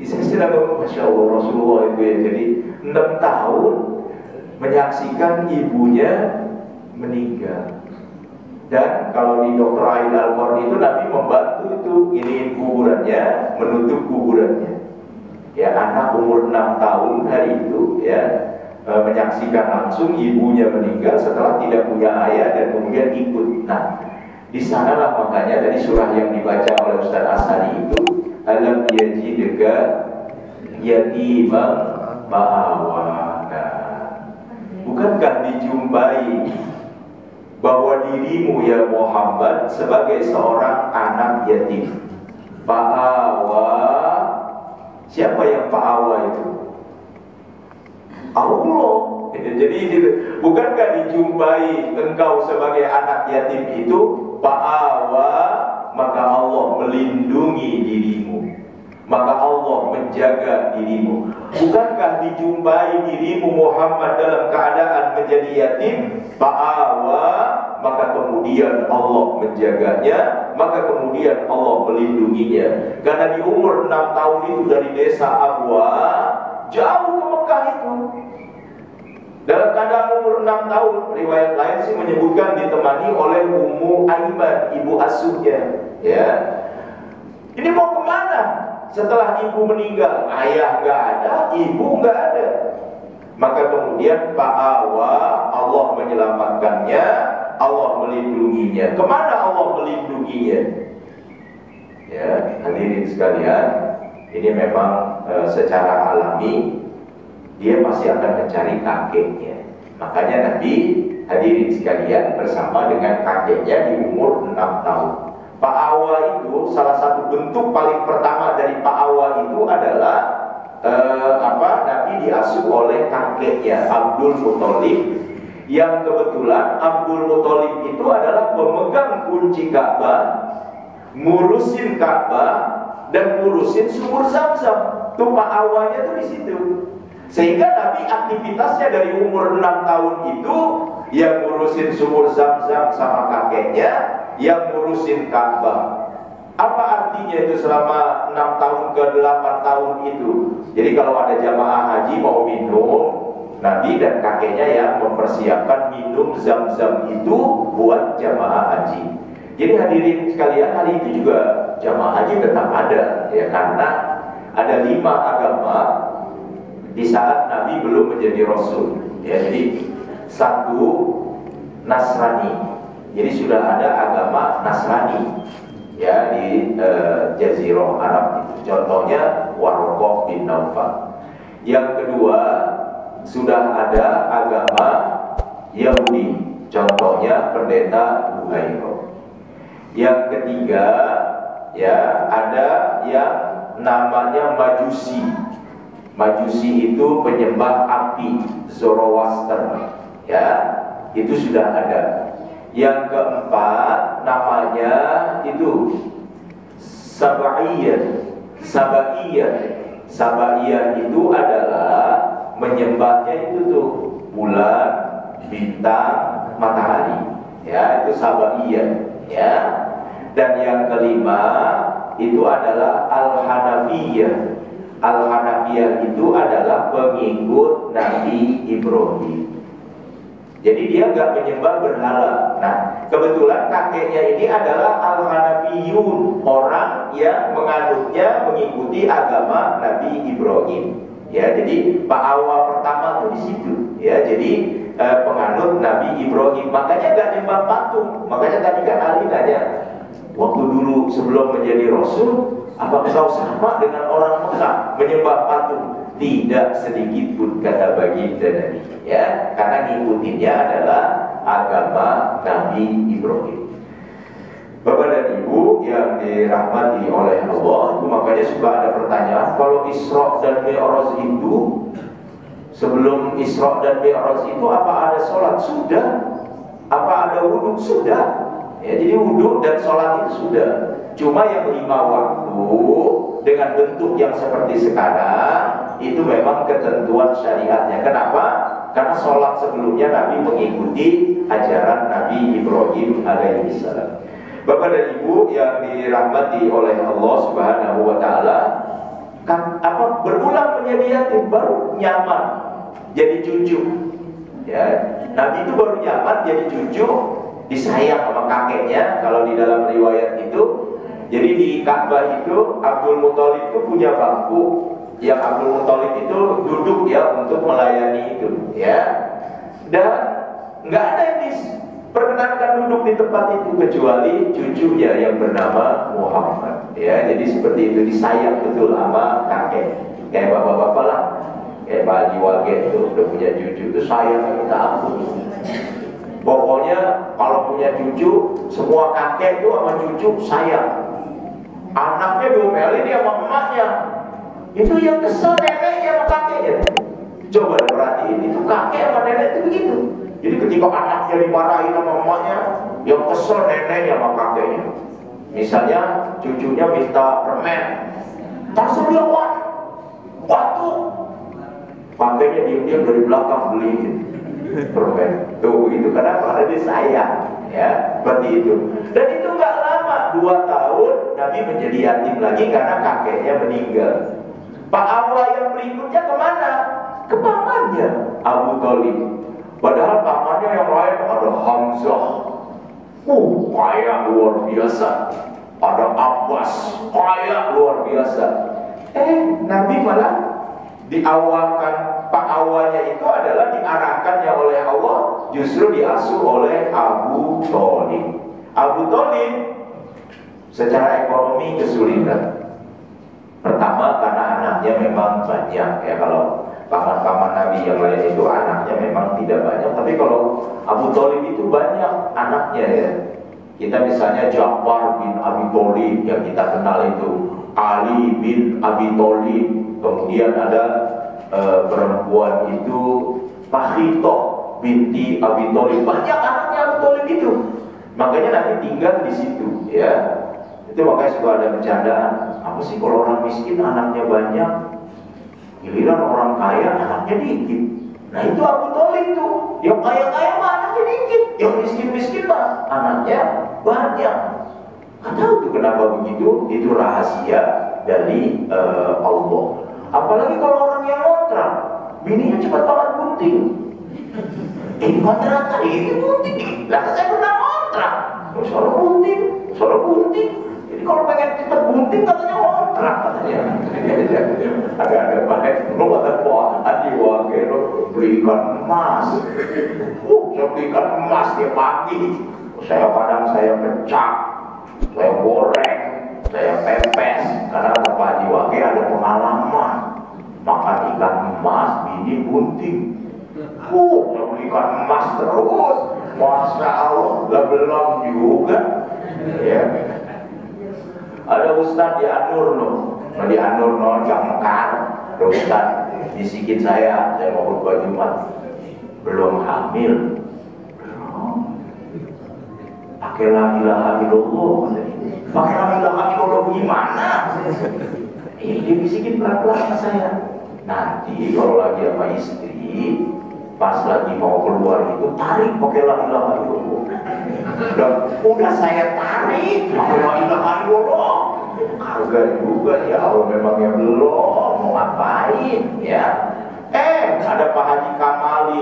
Saya sudah ngomong, Masya Allah, Rasulullah itu ya. Jadi 6 tahun menyaksikan ibunya meninggal. Dan kalau di Dr. Ain Al-Qarni itu Nabi membantu itu iniin kuburannya, menutup kuburannya. Ya, anak umur 6 tahun hari itu ya menyaksikan langsung ibunya meninggal setelah tidak punya ayah dan kemudian ikut. Nah, di sanalah makanya dari surah yang dibaca oleh Ustaz Asari itu, alam yajidka yatiman fa'awa. Bukankah dijumpai bahwa dirimu ya Muhammad sebagai seorang anak yatim? Fa'awa, siapa yang fa'awa itu? Allah. Jadi bukankah dijumpai engkau sebagai anak yatim itu, fa'awa, maka Allah melindungi dirimu, maka Allah menjaga dirimu. Bukankah dijumpai dirimu Muhammad dalam keadaan menjadi yatim, fa'awa, maka kemudian Allah menjaganya, maka kemudian Allah melindunginya. Karena di umur 6 tahun itu dari desa Abwa jauh ke Mekah itu, dalam keadaan umur 6 tahun, riwayat lain sih menyebutkan ditemani oleh Ummu Aiman, ibu asuhnya. Ya, ini mau kemana? Setelah ibu meninggal, ayah nggak ada, ibu nggak ada. Maka kemudian fa'awa, Allah menyelamatkannya, Allah melindunginya. Kemana Allah melindunginya? Ya, hadirin sekalian, ini memang secara alami dia pasti akan mencari kakeknya. Makanya Nabi, hadirin sekalian, bersama dengan kakeknya di umur 6 tahun. Fa'awa itu salah satu bentuk paling pertama dari fa'awa itu adalah Nabi diasuh oleh kakeknya Abdul Muthalib, yang kebetulan Abdul Muthalib itu adalah pemegang kunci Ka'bah, ngurusin Ka'bah dan ngurusin sumur Zamzam. Tuh fa'awanya tuh di situ. Sehingga Nabi aktivitasnya dari umur 6 tahun itu yang ngurusin sumur Zamzam sama kakeknya, yang ngurusin Ka'bah. Apa artinya itu selama 6 tahun ke 8 tahun itu? Jadi kalau ada jamaah haji mau minum, Nabi dan kakeknya yang mempersiapkan minum Zamzam itu buat jamaah haji. Jadi hadirin sekalian, hari itu juga jamaah haji tetap ada, ya, karena ada 5 agama di saat Nabi belum menjadi Rasul. Ya, jadi 1 Nasrani. Jadi sudah ada agama Nasrani ya di Jazirah Arab itu. Contohnya Waraqah bin Naufal. Yang kedua sudah ada agama Yahudi, contohnya pendeta Buhairo. Yang ketiga, ya, ada yang namanya Majusi. Majusi itu penyembah api, Zoroaster, ya, itu sudah ada. Yang keempat namanya itu Sabaiyah. Sabaiyah itu adalah menyembahnya itu tuh bulan, bintang, matahari, ya, itu Sabaiyah, ya. Dan yang kelima itu adalah Al-Hanafiyah. Al-Hanafiyah itu adalah pengikut Nabi Ibrahim. Jadi dia nggak menyembah berhala. Nah, kebetulan kakeknya ini adalah Al-Hanafiyun, orang yang menganutnya mengikuti agama Nabi Ibrahim. Ya, jadi Pak Awa pertama tuh di situ. Ya, jadi penganut Nabi Ibrahim. Makanya nggak nyembah patung. Makanya tadi kan Ali nanya, waktu dulu sebelum menjadi Rasul, apa kau sama dengan orang Mekah menyembah patung? Tidak sedikit pun, kata baginda Nabi, ya, karena ngikutinnya adalah agama Nabi Ibrahim. Bapak dan Ibu yang dirahmati oleh Allah, itu makanya suka ada pertanyaan, kalau Isra dan Mi'raj itu, sebelum Isra dan Mi'raj itu apa ada sholat? Sudah. Apa ada wudhu? Sudah. Ya, jadi wudhu dan sholat itu sudah. Cuma yang 5 waktu dengan bentuk yang seperti sekarang itu memang ketentuan syariatnya. Kenapa? Karena sholat sebelumnya Nabi mengikuti ajaran Nabi Ibrahim alaihissalam. Bapak dan Ibu yang dirahmati oleh Allah Subhanahu wa Ta'ala, kan apa berulang menjadi yatim baru nyaman jadi cucu. Ya, Nabi itu baru nyaman jadi cucu, disayang sama kakeknya. Kalau di dalam riwayat itu, jadi di Ka'bah itu Abdul Muthalib itu punya bangku yang Abdul Muthalib itu duduk ya untuk melayani itu, ya. Dan nggak ada yang diperkenankan duduk di tempat itu kecuali cucunya yang bernama Muhammad. Ya, jadi seperti itu, disayang betul sama kakek. Kayak bapak-bapak lah, kayak Pak Haji Wage itu udah punya cucu itu sayang minta ampun. Pokoknya kalau punya cucu, semua kakek itu sama cucu sayang. Anaknya diomelin dia sama emaknya. Itu yang kesel neneknya sama kakeknya. Coba perhatiin, itu kakek sama nenek itu begitu. Jadi ketika anaknya dimarahin sama emaknya, yang kesel neneknya sama kakeknya. Misalnya cucunya minta permen, langsung dia batu. Kakeknya diam-diam dari belakang beliin permen. Tuh, itu karena dia sayang, ya, seperti itu. Dan itu nggak lama, 2 tahun Nabi menjadi yatim lagi karena kakeknya meninggal. Pak Awa yang berikutnya kemana? Ke pamannya Abu Thalib. Padahal pamannya yang lain ada Hamzah, kaya luar biasa. Ada Abbas, kaya luar biasa. Nabi malah diawalkan, Pak Awanya itu adalah diarahkannya oleh Allah, justru diasuh oleh Abu Thalib. Abu Thalib secara ekonomi kesulitan. Pertama karena anaknya memang banyak, ya. Kalau paman-paman Nabi yang lain itu anaknya memang tidak banyak, tapi kalau Abu Thalib itu banyak anaknya, ya. Kita misalnya Ja'far bin Abi Thalib yang kita kenal itu, Ali bin Abi Thalib, kemudian ada perempuan itu Fakhitoh binti Abi Thalib, banyak anaknya Abu Thalib itu. Makanya Nabi tinggal di situ, ya. Itu makanya suka ada bercandaan, apa sih kalau orang miskin anaknya banyak, giliran orang kaya anaknya dikit. Nah itu Abu Thalib tuh, yang kaya-kaya mah anaknya dikit, yang miskin-miskin mah anaknya banyak. Nggak tahu tuh kenapa begitu, itu rahasia dari Allah. Apalagi kalau orang yang ngontrak, bininya cepat banget bunting. Ini kontrakan, ini bunting. Lah saya pernah ngontrak, soal bunting. Jadi kalau pengen cepat bunting katanya ngontrak katanya. Ada baik, lo ada Haji Wage lo belikan emas. Saya belikan emas tiap pagi. Saya pecah, saya goreng, saya pepes. Karena Pak Haji Wage ada pengalaman. makan ikan emas, bini bunting. Kalau ikan emas terus, Masya Allah, lah belum juga. Ya. Ada Ustadz di Anur di Anur yang Mekar. Ada Ustadz bisikin saya mau khutbah Jumat, belum hamil. Pakai la ilaha illallah. Pakai la ilaha illallah gimana? Dia bisikin pelan-pelan sama saya. Nanti kalau lagi sama istri, pas lagi mau keluar itu tarik pakai la ilaha illallah. Udah saya tarik pakai la ilaha illallah. Kagak juga ya Allah, memangnya belum mau ngapain ya. Ada Pak Haji Kamali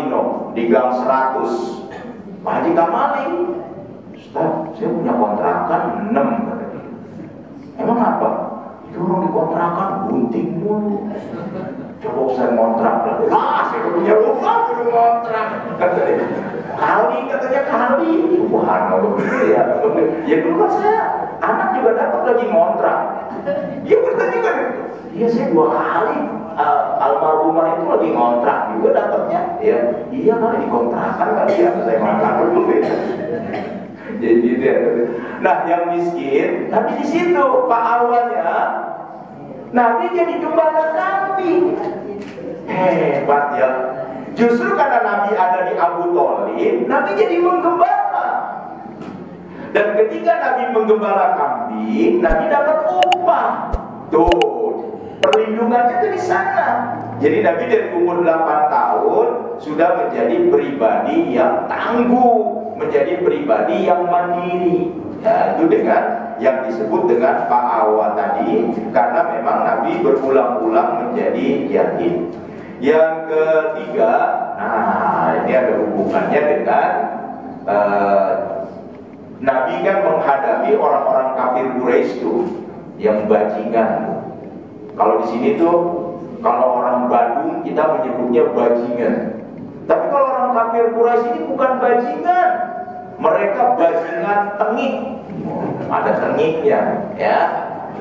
di Gang 100. Pak Haji Kamali, Ustaz, saya punya kontrakan 6 kata dia. Emang apa? Itu orang dikontrakan bunting mulu. Coba saya ngontrak lah, saya punya rumah, suruh ngontrak. Kata dia, katanya kali. Subhanallah ya. Ya dulu kan saya anak juga dapat lagi ngontrak. Ya betul juga. Iya saya 2 kali almarhumah itu lagi ngontrak juga dapatnya. Ya iya kali dikontrakan kali ya saya ngontrak dulu ya. Jadi gitu ya. Nah yang miskin, tapi di situ Pak awalnya Nabi jadi gembala kambing. Hebat ya. Justru karena Nabi ada di Abu Thalib, Nabi jadi menggembala. Dan ketika Nabi menggembala kambing, Nabi dapat upah. Tuh, perlindungannya itu di sana. Jadi Nabi dari umur 8 tahun sudah menjadi pribadi yang tangguh, menjadi pribadi yang mandiri. Ya, itu dengan yang disebut dengan Fa'awa tadi, karena memang Nabi berulang-ulang menjadi yatim. Yang ketiga, nah ini ada hubungannya dengan Nabi kan menghadapi orang-orang kafir Quraisy tuh yang bajingan. Kalau di sini tuh kalau orang Badung kita menyebutnya bajingan. Tapi kalau orang kafir Quraisy ini bukan bajingan, mereka bajingan tengik. Ada tengiknya, ya.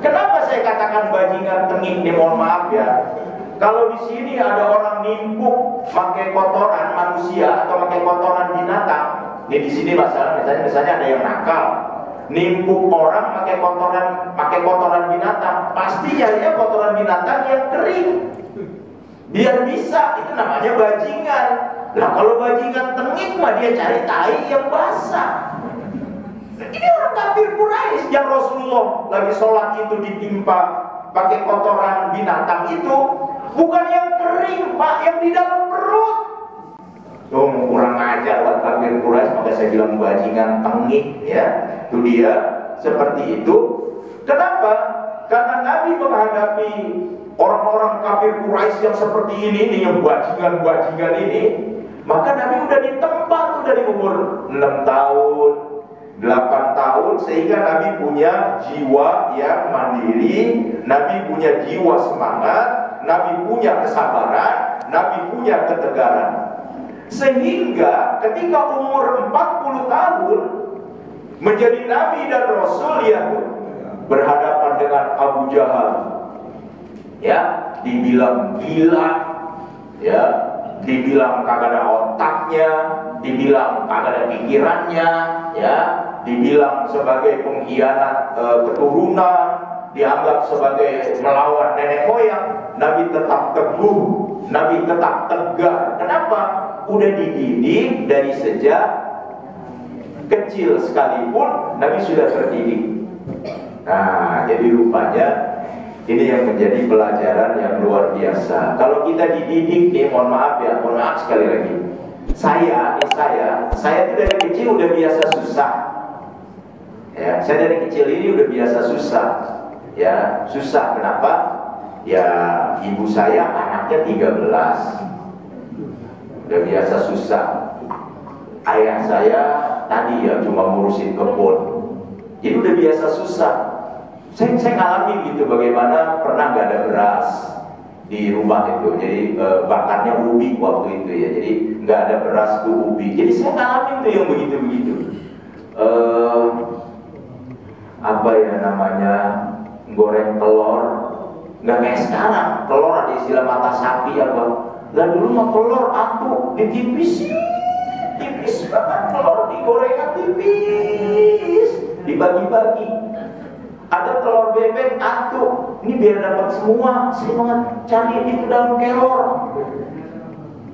Kenapa saya katakan bajingan tengik? Nih mohon maaf ya. Kalau di sini ada orang nimpuk pakai kotoran manusia atau pakai kotoran binatang, nih di sini misalnya ada yang nakal, nimpuk orang pakai kotoran binatang, pastinya ya kotoran binatang yang kering, biar bisa, itu namanya bajingan. Nah kalau bajingan tengik mah dia cari tai yang basah. Ini orang kafir Quraisy yang Rasulullah lagi sholat itu ditimpa pakai kotoran binatang itu. Bukan yang kering Pak, yang di dalam perut. Tuh kurang ajar buat kafir Quraisy, maka saya bilang bajingan tengik ya. Itu dia seperti itu. Kenapa? Karena Nabi menghadapi orang-orang kafir Quraisy yang seperti ini nih, yang bajingan-bajingan ini, maka Nabi udah ditempa tuh dari umur 6 tahun, 8 tahun, sehingga Nabi punya jiwa yang mandiri, Nabi punya jiwa semangat, Nabi punya kesabaran, Nabi punya ketegaran. Sehingga ketika umur 40 tahun menjadi Nabi dan Rasul ya, berhadapan dengan Abu Jahal, ya, dibilang gila, ya, dibilang kagak ada otaknya, dibilang kagak ada pikirannya, ya, dibilang sebagai pengkhianat keturunan, dianggap sebagai melawan nenek moyang. Nabi tetap teguh, Nabi tetap tegar. Kenapa? Udah dididik dari sejak kecil sekalipun Nabi sudah terdidik. Nah, jadi rupanya ini yang menjadi pelajaran yang luar biasa. Kalau kita dididik nih, mohon maaf sekali lagi. Saya tuh dari kecil udah biasa susah. Ya, saya dari kecil ini udah biasa susah. Ya, susah. Kenapa? Ya, ibu saya anaknya 13. Udah biasa susah. Ayah saya tadi ya cuma ngurusin kebun. Jadi udah biasa susah. Saya ngalamin gitu bagaimana pernah nggak ada beras di rumah itu. Jadi bakarnya ubi waktu itu ya. Jadi nggak ada beras tuh ubi. Jadi saya ngalamin tuh yang begitu-begitu. Apa ya namanya, goreng telur Nggak kayak sekarang, telur ada istilah mata sapi apa. Lah dulu mah telur atuh ditipisin, tipis banget, telur digoreng tipis, dibagi-bagi. Ada telur bebek atuh, ini biar dapat semua, saya banget cari itu daun kelor.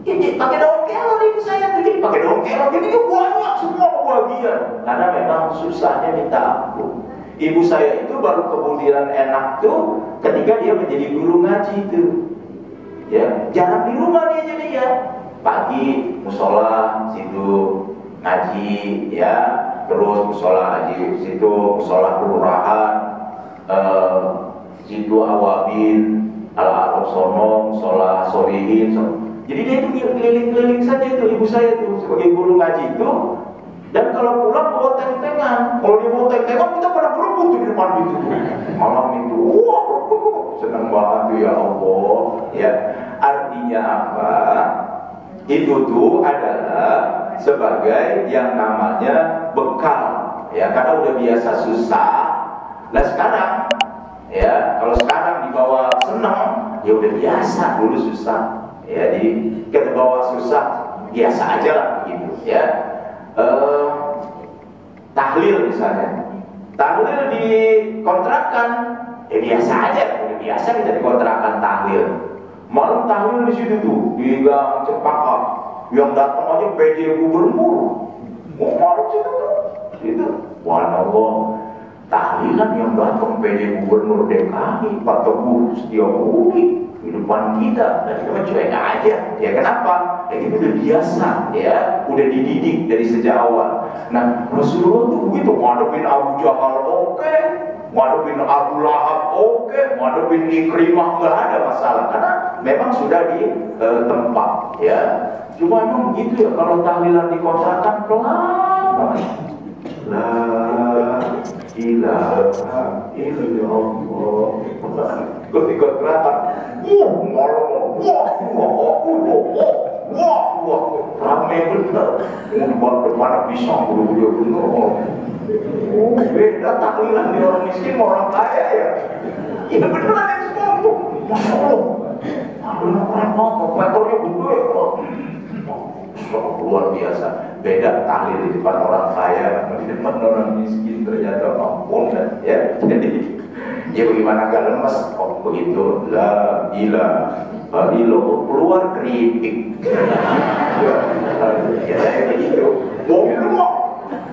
Ini pakai daun kelor ibu saya tuh, jadi pakai daun kelor, jadi banyak semua kebagian. Karena memang susahnya minta ampun. Ibu saya itu baru kemudian enak tuh ketika dia menjadi guru ngaji tuh. Ya, jarang di rumah dia jadi ya. Pagi musola situ ngaji ya, terus musola ngaji situ, musola kelurahan, situ awabin, al-arab sono, musola sorihin. Jadi dia itu keliling-keliling saja itu ibu saya tuh sebagai guru ngaji itu. Dan kalau pulang bawa teng-tengan, kalau dia bawa teng-tengan kita pada berebut di depan pintu tuh. Malam itu, wah, senang banget tuh ya Allah. Ya, artinya apa? Itu tuh adalah sebagai yang namanya bekal. Ya, karena udah biasa susah. Nah sekarang, ya kalau sekarang dibawa senang, ya udah biasa. Dulu susah. Ya, jadi kita bawa susah biasa aja lah gitu. Ya. Tahlil misalnya, tahlil di kontrakan, ya biasa aja, udah biasa kita di kontrakan tahlil. Malam tahlil di situ tuh, di Gang Cempaka, yang datang aja PJ gubernur, mau malam situ tuh, itu, Allah, tahlilan yang datang PJ gubernur DKI, Pak Teguh Setiabudi di depan kita, dan kita cuek aja. Ya kenapa? Ya kita udah biasa, ya udah dididik dari sejak awal. Nah Rasulullah tuh begitu, ngadepin Abu Jahal oke, ngadepin Abu Lahab oke, ngadepin Ikrimah nggak ada masalah karena memang sudah di tempat, ya. Cuma emang begitu ya kalau tahlilan di kontrakan pelan banget. La ilaha illallah. Kalau di kontrakan, ramai bener. Mau depan bisa buru-buru bener. Beda tahlilan di orang miskin orang kaya ya. Iya beneran yang semua tuh. Masya Allah. Aduh, repot. Meternya gede. Luar biasa. Beda tahlil di depan orang kaya, di depan orang miskin ternyata ampun ya. Jadi ya bagaimana gak lemes? Oh begitu. La ilaha illallah, keluar keripik. Ya saya begitu. Mau itu mau.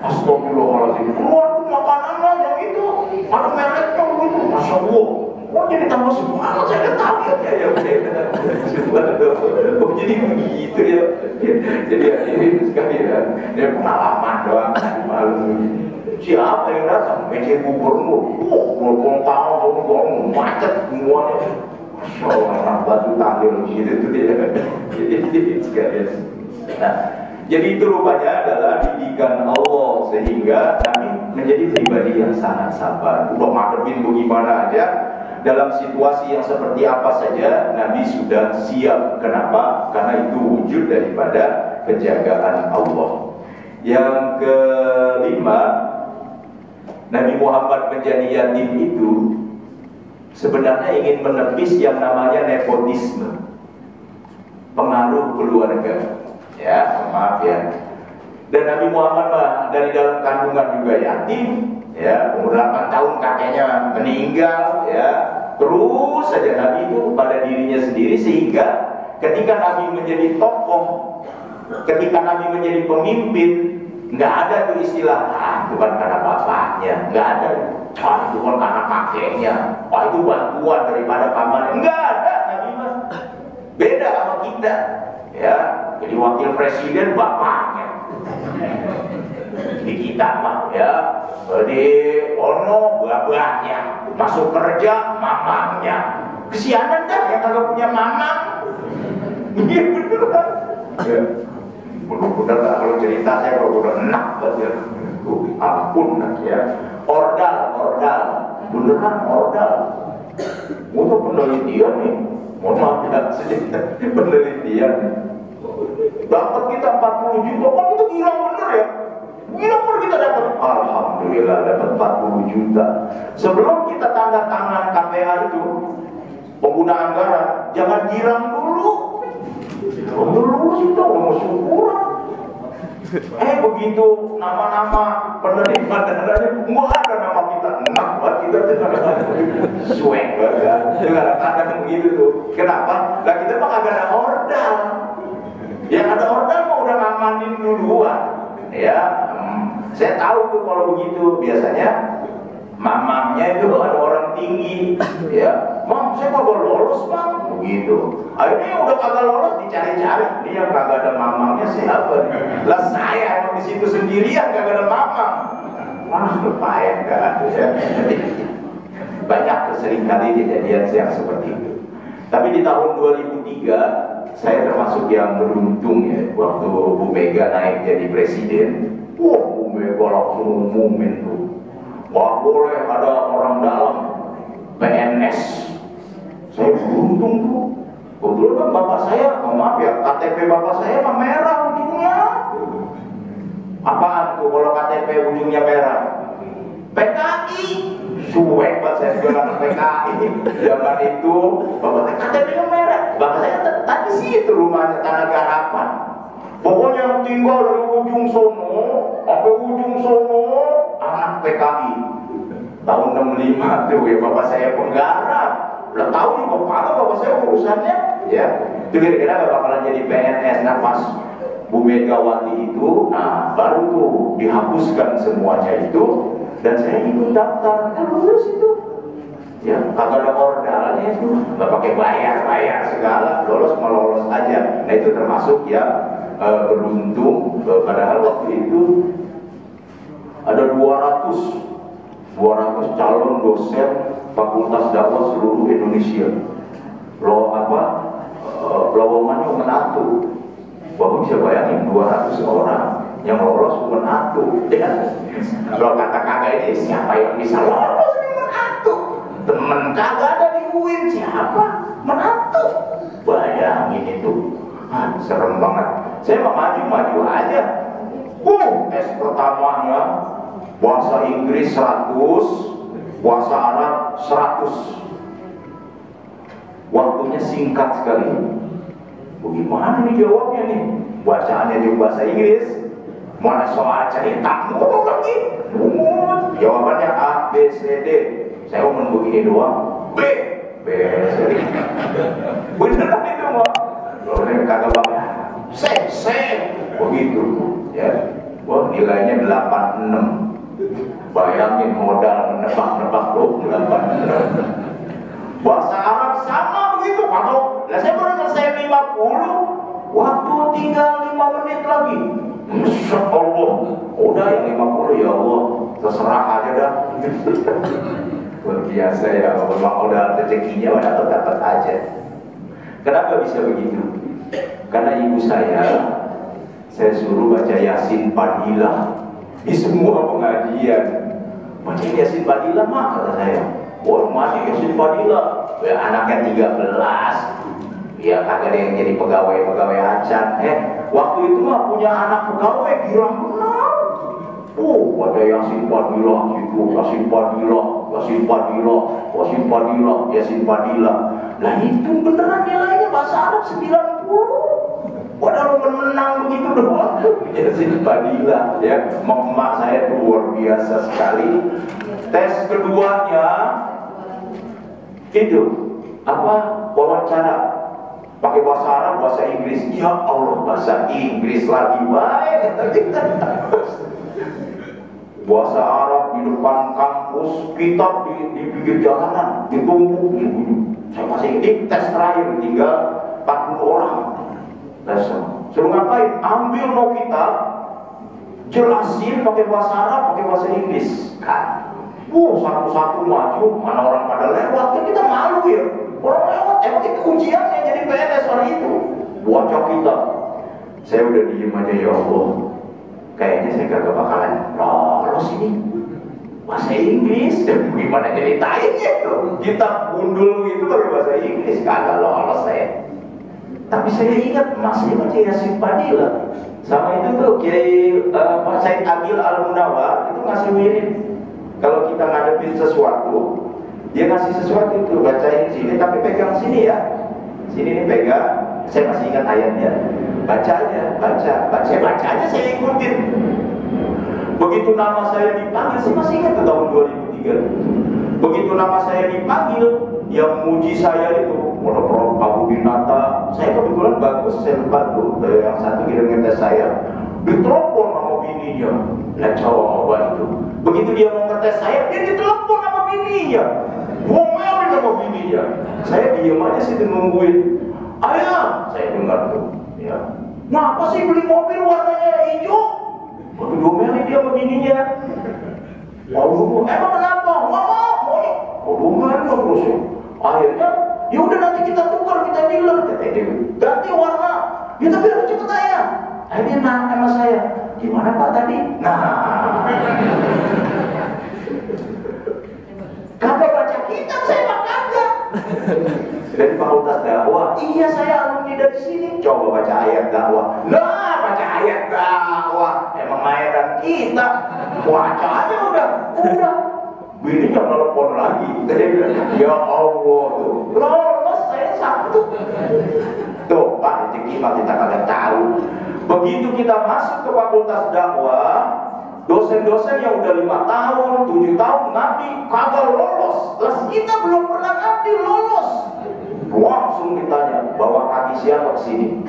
Astagfirullahaladzim. Keluar tuh makanannya yang itu. Ada mereknya begitu. Masya Allah. Oh jadi tambah semangat, saya kan tahu ya jadi begitu ya. Jadi ini sekali ya, ini pengalaman doang, malu. Siapa yang datang? PJ gubernur. Walaupun tahu, macet semuanya. Masya Allah, orang batu tahlil gitu tuh dia. Jadi sekali. Nah, jadi itu rupanya adalah didikan Allah sehingga kami menjadi pribadi yang sangat sabar. Udah ngadepin bagaimana aja. Dalam situasi yang seperti apa saja, Nabi sudah siap. Kenapa? Karena itu wujud daripada penjagaan Allah. Yang kelima, Nabi Muhammad menjadi yatim itu sebenarnya ingin menepis yang namanya nepotisme, pengaruh keluarga. Ya, maaf ya. Dan Nabi Muhammad dari dalam kandungan juga yatim. Ya, umur 8 tahun kakeknya meninggal, ya. Terus saja Nabi itu pada dirinya sendiri sehingga ketika Nabi menjadi tokoh, ketika Nabi menjadi pemimpin, nggak ada tuh istilah, itu kan karena bapaknya, nggak ada, itu kan karena kakeknya, itu bantuan daripada pamannya, nggak ada. Nabi mah beda sama kita, ya. Jadi wakil presiden bapaknya. Di kita mah ya, di ono buah-buahnya, masuk kerja mamangnya. Kesianan dah yang kagak punya mamang. Iya bener kan? Ya. Bener-bener lah kalau cerita saya kalau udah enak aja. Ampun ya. Ordal, beneran ordal. Untuk penelitian nih, mohon maaf ya, penelitian. Dapat kita 40 juta, kan itu gila bener ya. Gila bener kita dapat. Alhamdulillah dapat 40 juta. Sebelum kita tanda tangan KPA itu, pengguna anggaran, jangan girang dulu. Lulus itu mau syukuran. Begitu nama-nama penerima dananya, nggak ada nama kita, enak banget kita tuh swag banget, kadang begitu tuh. Kenapa? Lah kita mah kagak ada ordal. Yang ada ordal mah udah ngamanin duluan. Ya, saya tahu tuh kalau begitu biasanya mamamnya itu ada orang tinggi, ya, mam saya kagak lolos mam, begitu. Akhirnya yang udah kagak lolos dicari-cari, dia yang kagak ada mamamnya siapa? Lah saya emang di situ sendirian kagak ada mamam, mana lumayan kan? Ya. Banyak seringkali kejadian yang seperti itu. Tapi di tahun 2003 saya termasuk yang beruntung ya, waktu Bu Mega naik jadi presiden. Bu Mega langsung ngumumin tuh, wah boleh ada orang dalam PNS. Saya beruntung tuh. Kebetulan kan bapak saya, maaf ya, KTP bapak saya mah merah ujungnya. Apaan tuh kalau KTP ujungnya merah? PKI. Suwek banget saya jualan PKI. Zaman itu bapak saya KTP-nya merah. Bapak saya tadi sih itu rumahnya Tanah Garapan. Pokoknya yang tinggal dari ujung sono sampai ujung sono anak PKI. Tahun 65 tuh ya bapak saya penggarap. Udah tahu nih bapak saya urusannya, ya. Itu kira-kira gak bakalan jadi PNS. Nah pas Bu Megawati itu, nah baru tuh dihapuskan semuanya itu, dan saya ikut daftar, lulus itu. Ya, kagak ada ordalnya itu, nggak pakai bayar segala, lolos lolos aja. Nah itu termasuk ya beruntung. Padahal waktu itu ada 200 calon dosen Fakultas Dakwah seluruh Indonesia. Lowongannya menatu. Bapak bisa bayangin 200 orang yang lolos menatu. Kalau kata kakak ini siapa yang bisa lolos menatu? Temen kagak ada di UIN, siapa menatu? Bayangin itu, serem banget. Saya mau maju aja. Tes pertamanya bahasa Inggris 100, bahasa Arab 100. Waktunya singkat sekali. Bagaimana nih jawabnya nih? Bacaannya juga bahasa Inggris, mana soal cerita mulu lagi. Jawabannya A, B, C, D. Saya mau begini doang. B, C, D. Beneran itu mah. Kalau ini kagak banget. C, begitu. Ya. Wah, nilainya 86. Bayangin modal nebak-nebak loh 86. Bahasa Arab sama begitu, kalau lah saya baru selesai 50, waktu tinggal 5 menit lagi. Masya Allah, udah yang 50 ya Allah, terserah aja dah. Luar biasa ya, memang udah rezekinya udah dapat aja. Kenapa bisa begitu? Karena ibu saya suruh baca Yasin Fadilah di semua pengajian. Baca Yasin Fadilah mah kata saya. Wah masih Yasin Fadilah, ya, anaknya 13, ya kagak ada yang jadi pegawai acan. Waktu itu mah punya anak pegawai girang benar. Ada Yasin Fadilah gitu, Yasin Fadilah. Lah itu beneran nilainya bahasa Arab 90. Padahal menang begitu doang. Yasin Fadilah, ya, emak saya tuh luar biasa sekali. Tes keduanya itu wawancara pakai bahasa Arab, bahasa Inggris. Ya Allah, bahasa Inggris lagi baik. Bahasa Arab di depan kampus, kitab di pinggir jalanan ditumpuk. Saya masih ini tes terakhir tinggal 40 orang. Tes suruh ngapain? Ambil no kitab, jelasin pakai bahasa Arab, pakai bahasa Inggris. Satu-satu maju, mana orang pada lewat, kan kita malu ya. Orang lewat, emang itu ujiannya jadi PNS hari itu. Baca kitab. Saya udah diem aja, ya Allah. Kayaknya saya kagak bakalan lolos ini. Bahasa Inggris, dan gimana ceritainnya tuh? Kitab gundul itu pakai bahasa Inggris, kagak lolos saya. Tapi saya ingat, masih baca Yasin Fadilah. Sama itu tuh, Kiai Pak Said Agil Al-Munawar itu ngasih mirip. Kalau kita ngadepin sesuatu, Dia ngasih sesuatu itu, bacain sini tapi pegang sini ya. Sini nih pegang. Saya masih ingat ayatnya. Baca aja, baca aja saya ikutin. Begitu nama saya dipanggil, saya masih ingat tahun 2003. Begitu nama saya dipanggil, yang muji saya itu Prof. Abu Binata. Saya kebetulan bagus, saya lupa tuh yang satu kirim-kirim saya. Ditelepon sama bininya. Lah coba itu. Begitu dia mau ngetes saya, dia ditelepon sama bininya. Ngomelin sama bininya. Saya diem aja situ nungguin. Ayah, saya dengar tuh. Ya. Ngapa sih beli mobil warnanya hijau? Waktu diomelin dia sama bininya. Waduh, emang kenapa? Mau nih. Diomelin terus ya. Akhirnya, ya udah nanti kita tukar, kita dealer. Ganti warna. Ya tapi harus cepet aja. Akhirnya sama saya. Gimana Pak tadi? Nah. Kagak baca kitab saya mah kagak. Dari Fakultas Dakwah. Iya saya alumni dari sini. Coba baca ayat dakwah. Nah, baca ayat dakwah. Emang mainan kita. Baca aja udah. Bininya telepon lagi. Dia bilang, ya Allah tuh. Lolos saya satu. Tuh Pak, rezeki mah kita kagak tahu. Begitu kita masuk ke Fakultas Dakwah, dosen-dosen yang udah 5 tahun, 7 tahun ngabdi kagak lolos. Terus kita belum pernah ngabdi lolos. Langsung ditanya, bawa kaki siapa kesini?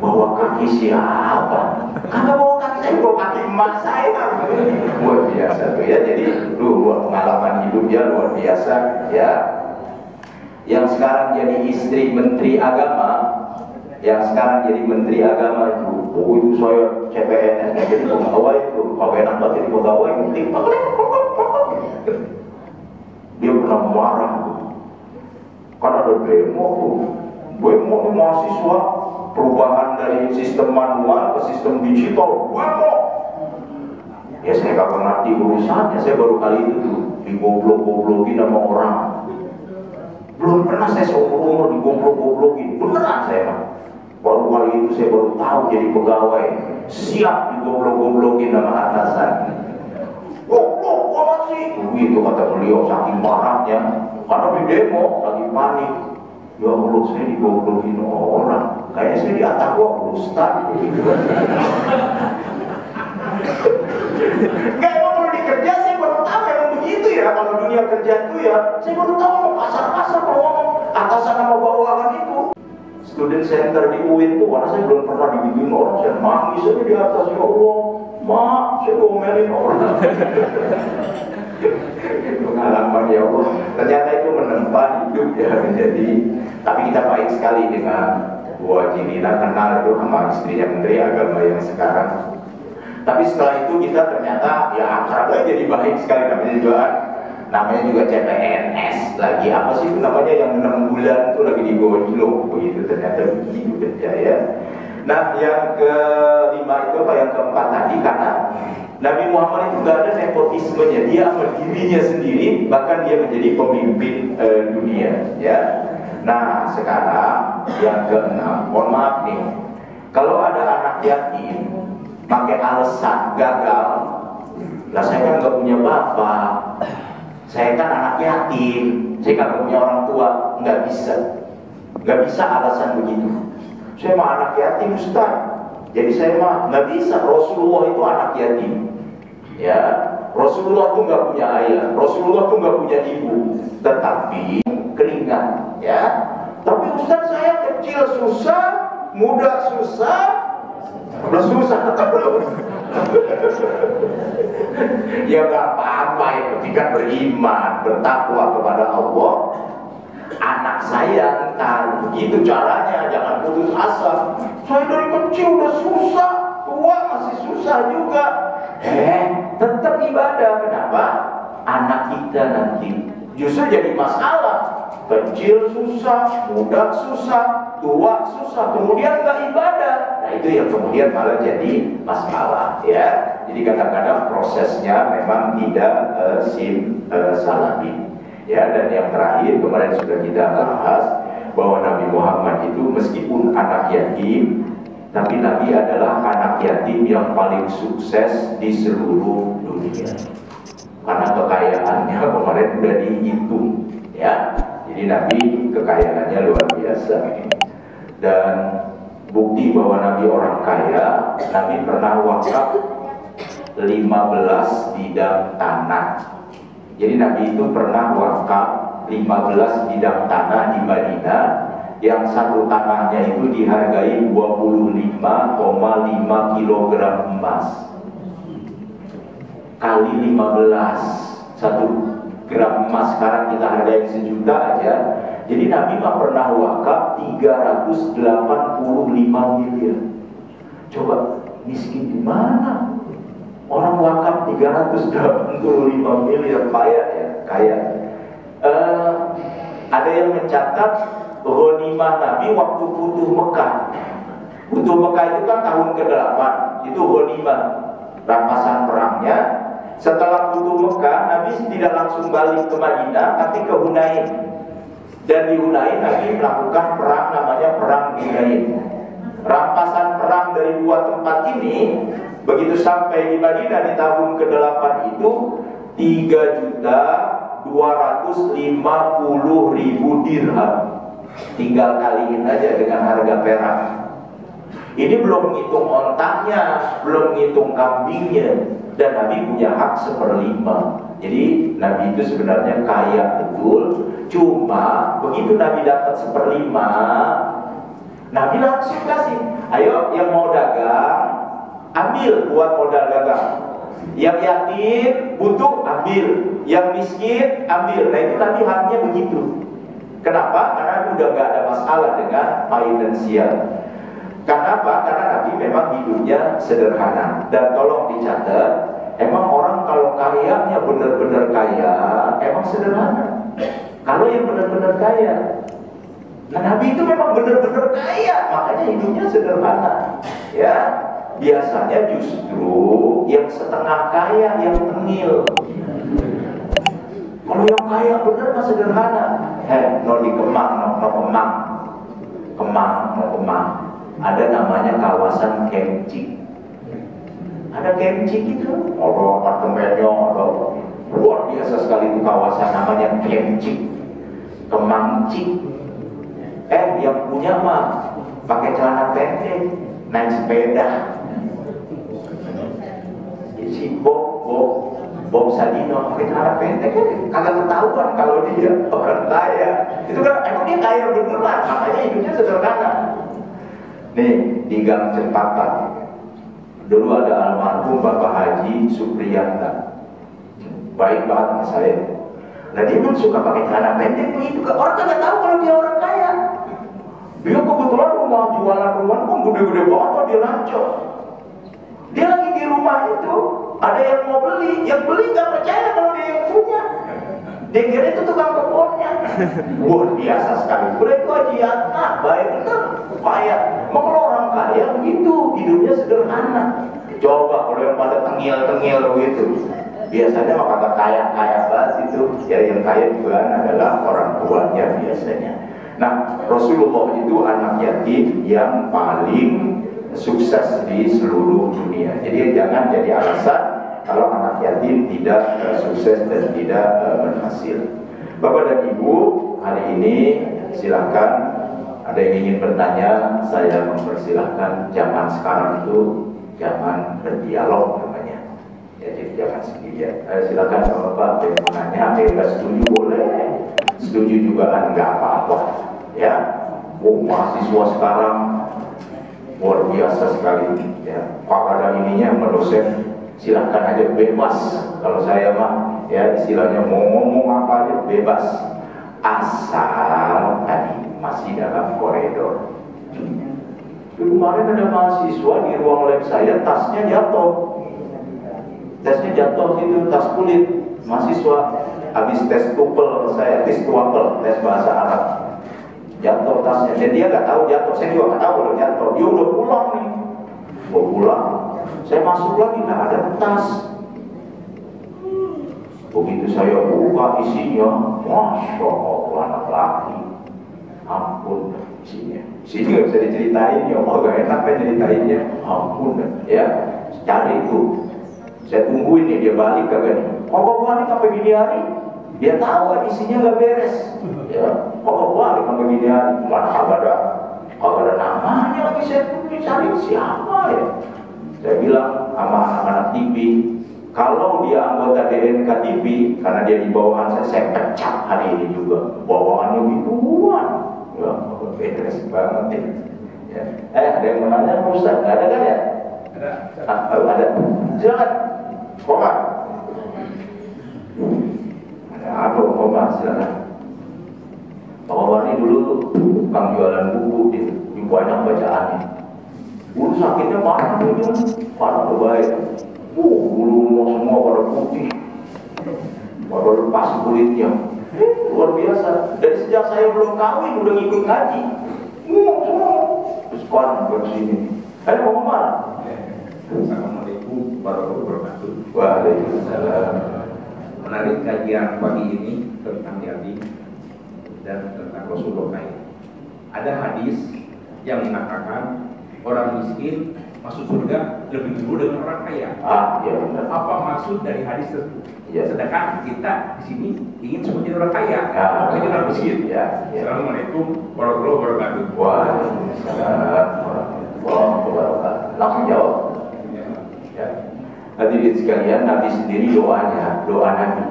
Bawa kaki siapa? Kagak bawa kaki saya, bawa kaki emak saya. Luar biasa tuh ya. Jadi luar pengalaman hidupnya luar biasa ya. Yang sekarang jadi istri Menteri Agama, yang sekarang jadi Menteri Agama itu, itu saya CPNS nggak jadi pegawai itu, kalau enak banget jadi pegawai, dia pernah marah tuh, karena ada demo ini mahasiswa perubahan dari sistem manual ke sistem digital, demo. Ya saya kagak ngerti urusannya, saya baru kali itu tuh digoblok-goblokin sama orang. Belum pernah saya seumur digoblok-goblokin, beneran saya mah. Baru kali itu saya baru tahu jadi pegawai siap digoblok-goblokin sama atasan. Goblok banget sih, begitu kata beliau saking marahnya. Karena di demo lagi panik. Ya Allah, saya digoblokin orang. Kayaknya saya diatak gua Ustaz. Gak emang kalau dikerja saya baru tahu emang begitu ya. Kalau dunia kerja itu ya, saya baru tahu mau pasar-pasar kalau ngomong atasan sama bawahan itu. Student center di UIN tuh, karena saya belum pernah digituin orang, saya nangis aja di atas, ya Allah, mak, saya ngomelin orang. Pengalaman ya Allah, ternyata itu menempa hidup ya menjadi. Tapi kita baik sekali dengan Bu Haji Nina, kenal itu sama istrinya Menteri Agama yang sekarang. Tapi setelah itu kita ternyata ya akrab aja, jadi baik sekali namanya juga CPNS lagi apa sih itu namanya yang 6 bulan itu lagi digojlok begitu, ternyata begitu kerja ya. Nah yang kelima itu apa, yang keempat tadi, karena Nabi Muhammad itu gak ada nepotismenya, dia sama dirinya sendiri, bahkan dia menjadi pemimpin dunia ya. Nah sekarang yang keenam, mohon maaf nih, kalau ada anak yatim pakai alasan gagal, lah saya kan gak punya bapak, saya kan anak yatim, saya gak punya orang tua, nggak bisa alasan begitu. Saya mah anak yatim Ustaz, jadi saya mah nggak bisa. Rasulullah itu anak yatim, ya. Rasulullah tuh nggak punya ayah, Rasulullah tuh nggak punya ibu, tetapi keringat, ya. Tapi Ustaz saya kecil susah, muda susah, susah terus. Ya gak apa-apa, ya ketika beriman, bertakwa kepada Allah. Anak saya entar begitu caranya, jangan putus asa. Saya dari kecil udah susah, tua masih susah juga. Tetap ibadah. Kenapa? Anak kita nanti justru jadi masalah. Kecil susah, muda susah, tua susah, kemudian nggak ibadah. Nah itu yang kemudian malah jadi masalah ya. Jadi kadang-kadang prosesnya memang tidak salafi ya. Dan yang terakhir kemarin sudah kita bahas bahwa Nabi Muhammad itu meskipun anak yatim, tapi Nabi adalah anak yatim yang paling sukses di seluruh dunia. karena kekayaannya kemarin udah dihitung, ya. Jadi Nabi kekayaannya luar biasa. Dan bukti bahwa Nabi orang kaya, Nabi pernah wakaf 15 bidang tanah. Jadi Nabi itu pernah wakaf 15 bidang tanah di Madinah, yang satu tanahnya itu dihargai 25,5 kilogram emas kali 15, 1 gram emas sekarang kita hargai 1 juta aja. Jadi Nabi mah pernah wakaf 385 miliar. Coba miskin di mana? Orang wakaf 385 miliar, kaya ya, kaya. Ada yang mencatat ghanimah Nabi waktu Futuh Mekah. Futuh Mekah itu kan tahun ke-8, itu ghanimah, rampasan perangnya. Setelah Futuh Mekah, Nabi tidak langsung balik ke Madinah, tapi ke Hunain. Dan di Hunain Nabi melakukan perang namanya Perang Hunain. Rampasan perang dari dua tempat ini, begitu sampai di Madinah di tahun ke-8 itu 3.250.000 dirham. Tinggal kaliin aja dengan harga perak. Ini belum ngitung ontaknya, belum ngitung kambingnya. Dan Nabi punya hak 1/5. Jadi Nabi itu sebenarnya kaya betul. Cuma begitu Nabi dapat 1/5, Nabi langsung kasih, ayo yang mau dagang ambil buat modal dagang, yang yatim butuh ambil, yang miskin ambil. Nah itu Nabi haknya begitu. Kenapa? Karena udah gak ada masalah dengan finansial. Kenapa? Karena Nabi memang hidupnya sederhana. Dan tolong dicatat, emang orang kalau kayanya benar-benar kaya, emang sederhana. Kalau yang benar-benar kaya, nah Nabi itu memang benar-benar kaya, makanya hidupnya sederhana. Ya, biasanya justru yang setengah kaya yang tengil. Kalau yang kaya benar mah sederhana. No di Kemang, no Kemang. Ada namanya kawasan Kemcik. Ada Kemcik itu, ada apartemennya, ada luar biasa sekali itu kawasan namanya Kemcik, Kemangcik. Yang punya mah pakai celana pendek, naik sepeda. Si Bob Sadino pakai celana pendek, kagak ketahuan kalau dia orang kaya. Itu kan emang dia kaya beneran, makanya hidupnya sederhana. Nih di Gang Cempaka dulu ada almarhum Bapak Haji Supriyanta, baik banget sama saya. Nah dia pun suka pakai celana pendek begitu, orang nggak tahu kalau dia orang kaya. Dia kebetulan jualan rumah kok gede-gede banget di Lancor. Dia lagi di rumah itu, ada yang mau beli, yang beli nggak percaya kalau dia yang punya. Dia kira itu tukang kebunnya. Luar biasa sekali. Mereka Haji Yatna, baik benar, kaya. Kalau orang kaya begitu, hidupnya sederhana. Coba kalau yang pada tengil-tengil begitu, biasanya mah kata kaya-kaya banget itu. Ya yang kaya juga adalah orang tuanya biasanya. Nah, Rasulullah itu anak yatim yang paling sukses di seluruh dunia. Jadi jangan jadi alasan kalau anak yatim tidak sukses dan tidak berhasil. Bapak dan Ibu, hari ini silakan ada yang ingin bertanya, saya mempersilahkan. Zaman sekarang itu zaman berdialog namanya. Ya, jadi jangan sendirian. Silakan kalau Bapak yang mau nanya, nggak setuju boleh, setuju juga kan nggak apa-apa. Ya, mahasiswa sekarang luar biasa sekali. Ya, kalau ada ininya mendosen, silahkan aja bebas. Kalau saya mah ya istilahnya mau ngomong apa aja bebas, asal tadi masih dalam koridor. Kemarin ada mahasiswa di ruang lab saya, tasnya jatuh itu, tas kulit mahasiswa habis tes TOEFL saya, tes bahasa Arab, jatuh tasnya. Dan dia nggak tahu jatuh, saya juga nggak tahu kalau jatuh. Dia udah pulang nih, mau pulang. Saya masuk lagi, nggak ada tas. Begitu saya buka isinya, Masya Allah, anak laki. Ampun, isinya nggak bisa diceritain ya, Allah gak enak kan ceritainnya. Ampun, ya cari itu. Saya tungguin nih dia balik kagak nih. Kok balik sampai gini hari? Dia tahu kan isinya nggak beres. Ya, kok balik sampai gini hari? Mana ada namanya lagi saya cari siapa ya? Saya bilang sama anak-anak TV, kalau dia anggota DNK TV, karena dia di bawahan saya pecat hari ini juga. Bawahannya gituan, ya, beres banget ya. Ada yang mau nanya Pak Ustaz? Nggak ada kan ya? Ada. Silakan. Komar. Ada apa Komar? Silakan. Pak Komar ini dulu tukang jualan buku, di banyak bacaannya. Dulu sakitnya parah nih, parah baik. Bulu semua pada putih, pada lepas kulitnya. Luar biasa. Dari sejak saya belum kawin udah ngikut ngaji. Semua. Terus sekarang ke sini. Ayo mau kemana? Assalamualaikum warahmatullahi wabarakatuh. Waalaikumsalam. Menarik kajian pagi ini tentang yatim dan tentang Rasulullah. Ada hadis yang mengatakan orang miskin masuk surga lebih dulu dengan orang kaya. Ya benar. Apa maksud dari hadis tersebut? Ya. Sedangkan kita di sini ingin seperti orang kaya, makanya orang miskin. Ya. Assalamualaikum warahmatullahi wabarakatuh. Waalaikumsalam warahmatullahi wabarakatuh. Langsung jawab. Ya. Hadirin sekalian, Nabi sendiri doa Nabi,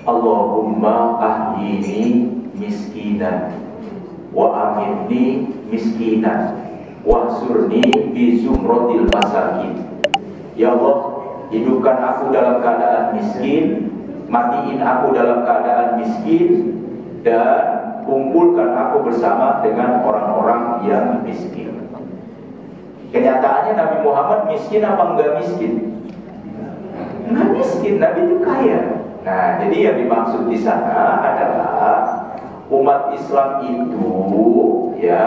Allahumma ahyini miskinan wa amitni miskinan wahsurni bi zumratil masakin. Ya Allah, hidupkan aku dalam keadaan miskin, matiin aku dalam keadaan miskin, dan kumpulkan aku bersama dengan orang-orang yang miskin. Kenyataannya Nabi Muhammad miskin apa enggak miskin? Enggak miskin, Nabi itu kaya. Nah, jadi yang dimaksud di sana adalah umat Islam itu, ya,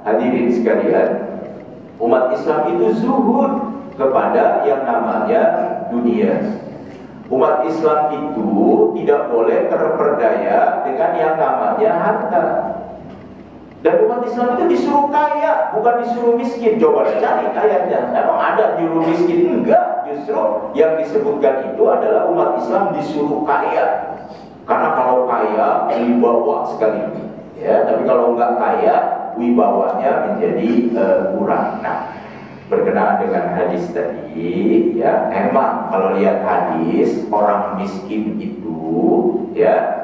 hadirin sekalian, umat Islam itu zuhud kepada yang namanya dunia. Umat Islam itu tidak boleh terperdaya dengan yang namanya harta. Dan umat Islam itu disuruh kaya, bukan disuruh miskin. Coba cari ayatnya. Emang ada nyuruh miskin? Enggak. Justru yang disebutkan itu adalah umat Islam disuruh kaya. Karena kalau kaya, wibawa sekali. Ya, tapi kalau enggak kaya, wibawanya menjadi kurang. Nah, berkenaan dengan hadis tadi, ya, emang kalau lihat hadis, orang miskin itu, ya,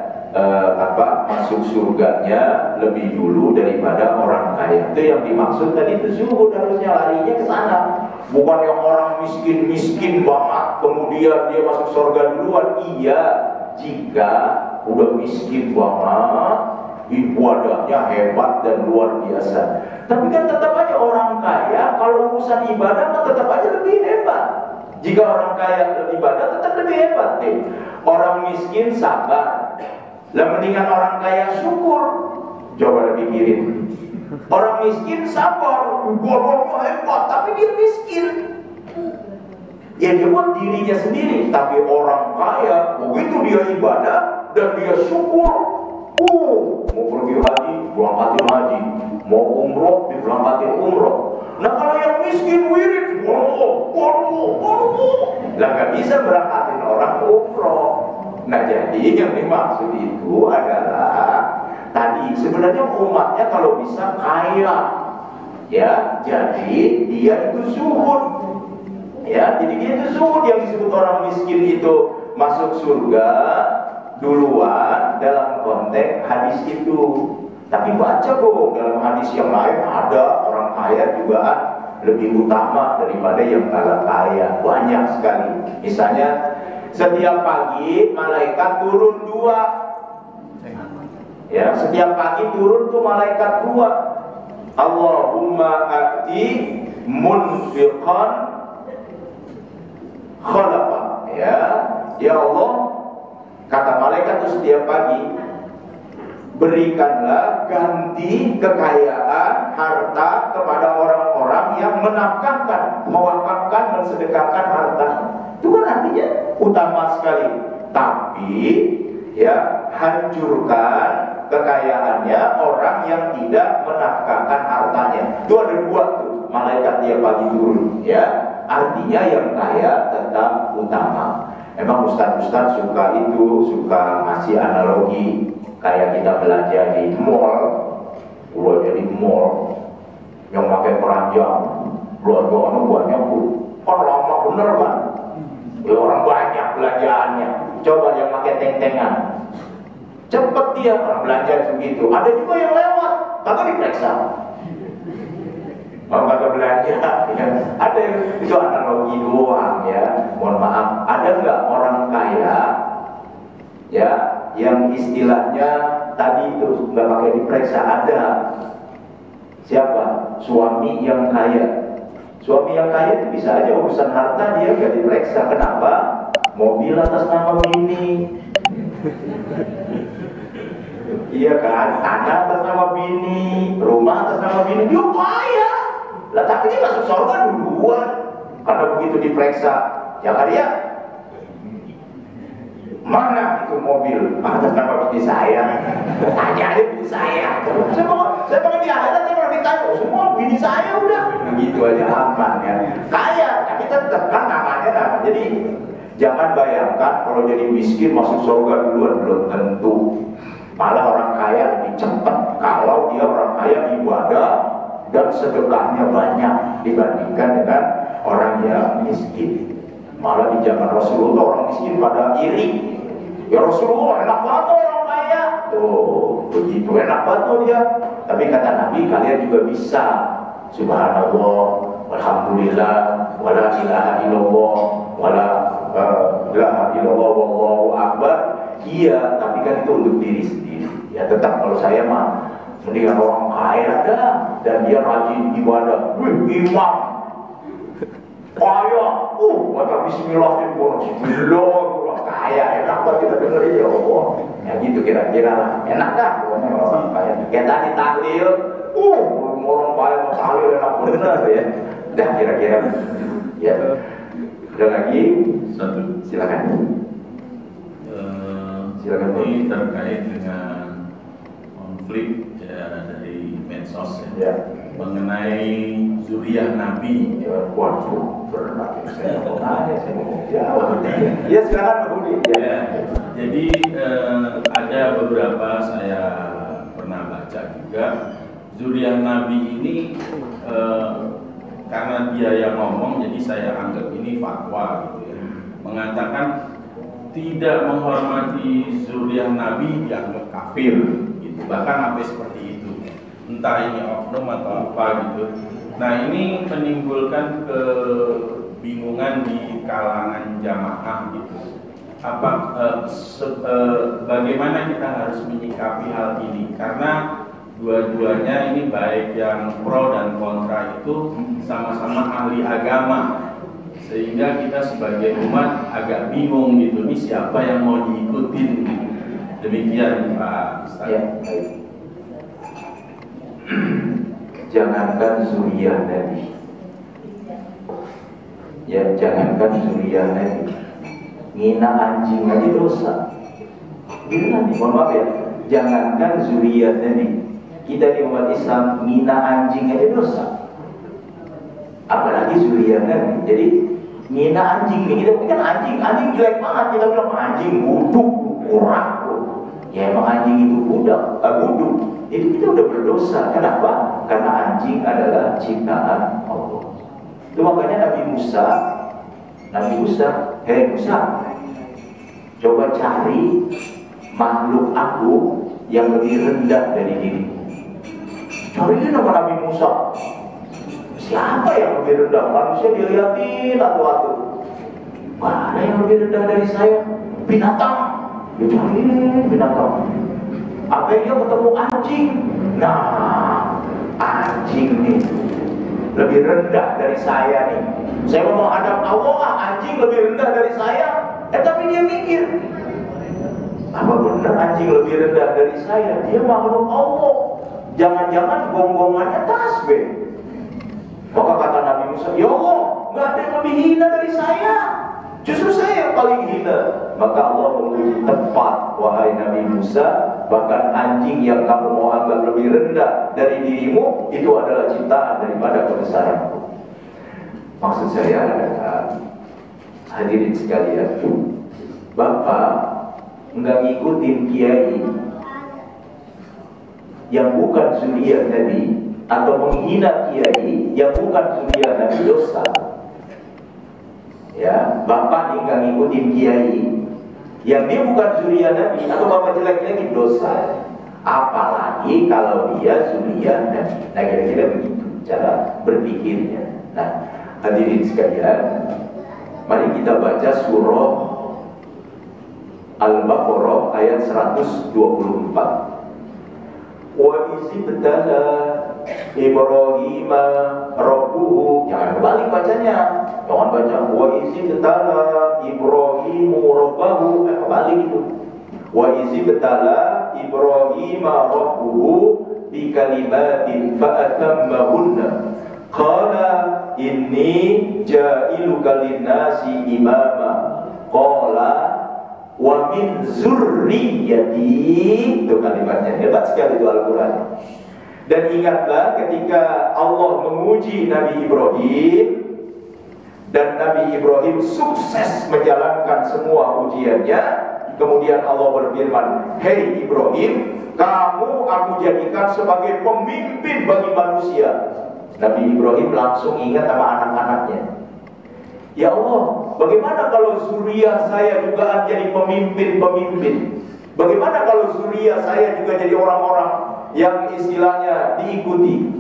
masuk surganya lebih dulu daripada orang kaya. Itu yang dimaksud tadi, itu zuhud, harusnya larinya ke sana. Bukan yang orang miskin banget kemudian dia masuk surga duluan. Iya, jika udah miskin banget, ibadahnya hebat dan luar biasa. Tapi kan tetap aja orang kaya kalau urusan ibadah kan tetap aja lebih hebat. Jika orang kaya ibadah tetap lebih hebat deh. Orang miskin sabar. Lah mendingan orang kaya syukur. Coba pikirin. Orang miskin sabar, ibadahnya hebat, tapi dia miskin. Ya dia buat dirinya sendiri. Tapi orang kaya, begitu dia ibadah dan dia syukur, mau pergi haji, berangkatin haji, mau umroh, diberangkatin umroh. Nah kalau yang miskin wirid, lah gak bisa berangkatin orang umroh. Nah jadi yang dimaksud itu adalah tadi sebenarnya umatnya kalau bisa kaya, ya, jadi dia itu zuhud, ya, jadi dia itu zuhud. Yang disebut orang miskin itu masuk surga duluan dalam konteks hadis itu. Tapi baca dong dalam hadis yang lain, ada orang kaya juga lebih utama daripada yang kaya, banyak sekali. Misalnya setiap pagi malaikat turun 2. Ya, setiap pagi turun tuh malaikat 2. Allahumma ati munfiqan khalafa. Ya Allah, kata malaikat itu setiap pagi, berikanlah ganti kekayaan harta kepada orang-orang yang menafkahkan, mewakafkan, mensedekahkan harta. Itu kan artinya utama sekali. Tapi ya, hancurkan kekayaannya orang yang tidak menafkahkan hartanya. Itu ada 2 tuh malaikat dia pagi turun, ya. Artinya yang kaya tetap utama. Memang ustaz-ustaz suka ngasih analogi kayak kita belanja di mall, belanja di mall yang pakai keranjang, belanja banyak bu, lama bener kan? Ya, orang banyak belanjaannya. Coba yang pakai teng-tengan, cepet dia orang belanja begitu. Ada juga yang lewat, kagak diperiksa. Mau kagak belanja, ya. Ada yang itu analogi doang ya. Mohon maaf, ada nggak orang kaya ya yang istilahnya tadi itu nggak pakai diperiksa? Ada. Siapa? Suami yang kaya. Suami yang kaya itu bisa aja urusan harta dia nggak diperiksa. Kenapa? Mobil atas nama bini. Iya kan? Tanah atas nama bini, rumah atas nama bini. Dia kaya. Lah tapi dia masuk surga duluan karena begitu diperiksa. Ya kan dia? Mana itu mobil? Atas nama bini saya. Tanya aja bini saya. Saya pakai di akhirat saya kalau ditanya semua bini saya udah. Begitu aja aman ya. Kaya, tapi tetap kan namanya. Jadi jangan bayangkan kalau jadi miskin masuk surga duluan, belum tentu. Malah orang kaya lebih cepat kalau dia orang kaya ibadah dan sedekahnya banyak dibandingkan dengan orang yang miskin. Malah di zaman Rasulullah orang miskin pada iri. Ya Rasulullah enak banget orang kaya. Tuh begitu enak banget dia. Tapi kata Nabi kalian juga bisa. Subhanallah, walhamdulillah, wala ilaha illallah, wala ilaha illallah, wallahu akbar. Iya, tapi kan itu untuk diri sendiri. Ya tetap kalau saya mah mendingan orang kaya dah dan dia rajin ibadah. Wih, imam kaya, baca bismillah di bonus, bismillah, kaya, enak banget kita dengerin ya Allah. Ya gitu kira-kira lah, enak dah pokoknya orang kaya. Kayak tadi tahlil, orang kaya mau tahlil enak bener ya. Dah kira-kira, ya. Ada lagi? Satu. Silakan. Silakan. Ini terkait dengan konflik ya, dari medsos Ya. Mengenai zuriyah Nabi. Ya, waduh, berat. Saya mau tanya, saya mau jawab. Ya sekarang Budi. Ya, jadi ada beberapa saya pernah baca juga zuriyah Nabi ini karena dia yang ngomong, jadi saya anggap ini fatwa gitu ya, mengatakan tidak menghormati zuriyah Nabi dianggap kafir gitu, bahkan sampai seperti itu, entah ini oknum atau apa gitu. Nah ini menimbulkan kebingungan di kalangan jamaah gitu. Bagaimana kita harus menyikapi hal ini? Karena dua-duanya ini baik yang pro dan kontra itu sama-sama ahli agama, sehingga kita sebagai umat agak bingung gitu, ini siapa yang mau diikutin gitu. Demikian Pak Ustaz. Ya, baik. Jangankan zuriyah Nabi, ya jangankan zuriyah Nabi, ngina anjing aja dosa. Bila nih, mohon maaf ya, jangankan zuriyah Nabi, kita di umat Islam ngina anjing aja dosa, apalagi zuriyah Nabi. Jadi ngina anjing ini, kita kan anjing jelek banget, kita bilang anjing buduk, kurang. Ya emang anjing itu buduk, itu kita udah berdosa. Kenapa? Karena anjing adalah ciptaan Allah. Itu makanya Nabi Musa, hei Musa, coba cari makhluk aku yang lebih rendah dari dirimu. Cariin nama Nabi Musa. Siapa yang lebih rendah? Manusia dilihatin atu-atu. Mana yang lebih rendah dari saya? Binatang. Dicariin binatang. Apa dia ketemu anjing? Nah, anjing nih lebih rendah dari saya nih. Saya mau menghadap Allah, anjing lebih rendah dari saya. Tapi dia mikir, apa benar anjing lebih rendah dari saya? Dia makhluk Allah. Jangan-jangan gonggongannya tasbih. Maka kata Nabi Musa, ya Allah, nggak ada yang lebih hina dari saya. Justru saya yang paling hina. Maka Allah memuji tepat, wahai Nabi Musa, bahkan anjing yang kamu mau anggap lebih rendah dari dirimu, itu adalah ciptaan daripada kebesaranku. Maksud saya adalah, hadirin sekalian, bapak nggak ngikutin kiai yang bukan zuriyah Nabi, atau menghina kiai yang bukan zuriyah Nabi, dosa. Ya, bapak nih nggak ngikutin kiai yang dia bukan zuriyah Nabi, atau bapak jelek-jelekin, dosa. Apalagi kalau dia zuriyah Nabi. Nah, kira-kira begitu cara berpikirnya. Nah, hadirin sekalian, mari kita baca surah Al-Baqarah ayat 124. Wa izibtala Ibrahim rabbuhu, jangan kebalik bacanya, jangan baca wa izibtala Ibrahim rabbahu, kebalik itu. Wa izibtala Ibrahim rabbuhu bi kalimatin fa atammahunna qala inni ja'iluka lin-nasi imama qala wa min zurriyati. Itu kalimatnya hebat sekali, itu Al-Quran. Dan ingatlah ketika Allah menguji Nabi Ibrahim, dan Nabi Ibrahim sukses menjalankan semua ujiannya. Kemudian Allah berfirman, hei Ibrahim, kamu aku jadikan sebagai pemimpin bagi manusia. Nabi Ibrahim langsung ingat sama anak-anaknya. Ya Allah, bagaimana kalau zuriyah saya juga jadi pemimpin-pemimpin? Bagaimana kalau zuriyah saya juga jadi orang-orang yang istilahnya diikuti?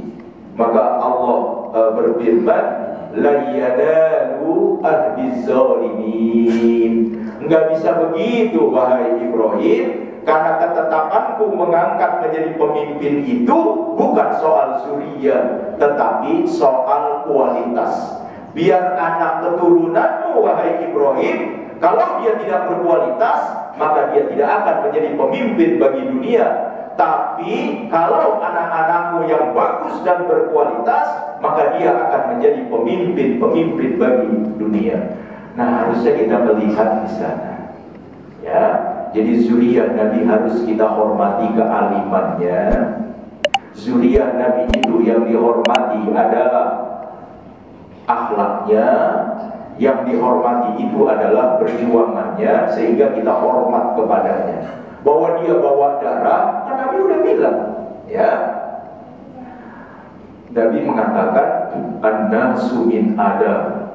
Maka Allah berfirman, la yanalu ahdiz zalimin. Enggak bisa begitu wahai Ibrahim, karena ketetapanku mengangkat menjadi pemimpin itu bukan soal zuriyah, tetapi soal kualitas. Biar anak keturunanmu wahai Ibrahim, kalau dia tidak berkualitas, maka dia tidak akan menjadi pemimpin bagi dunia. Tapi kalau anak-anakmu yang bagus dan berkualitas, maka dia akan menjadi pemimpin-pemimpin bagi dunia. Nah, harusnya kita melihat di sana. Ya, jadi zuriyah Nabi harus kita hormati kealimannya. Zuriyah Nabi itu yang dihormati adalah akhlaknya, yang dihormati itu adalah perjuangannya, sehingga kita hormat kepadanya. Bahwa dia bawa darah, kan Nabi udah bilang, ya. Nabi mengatakan, an-nasu min Adam,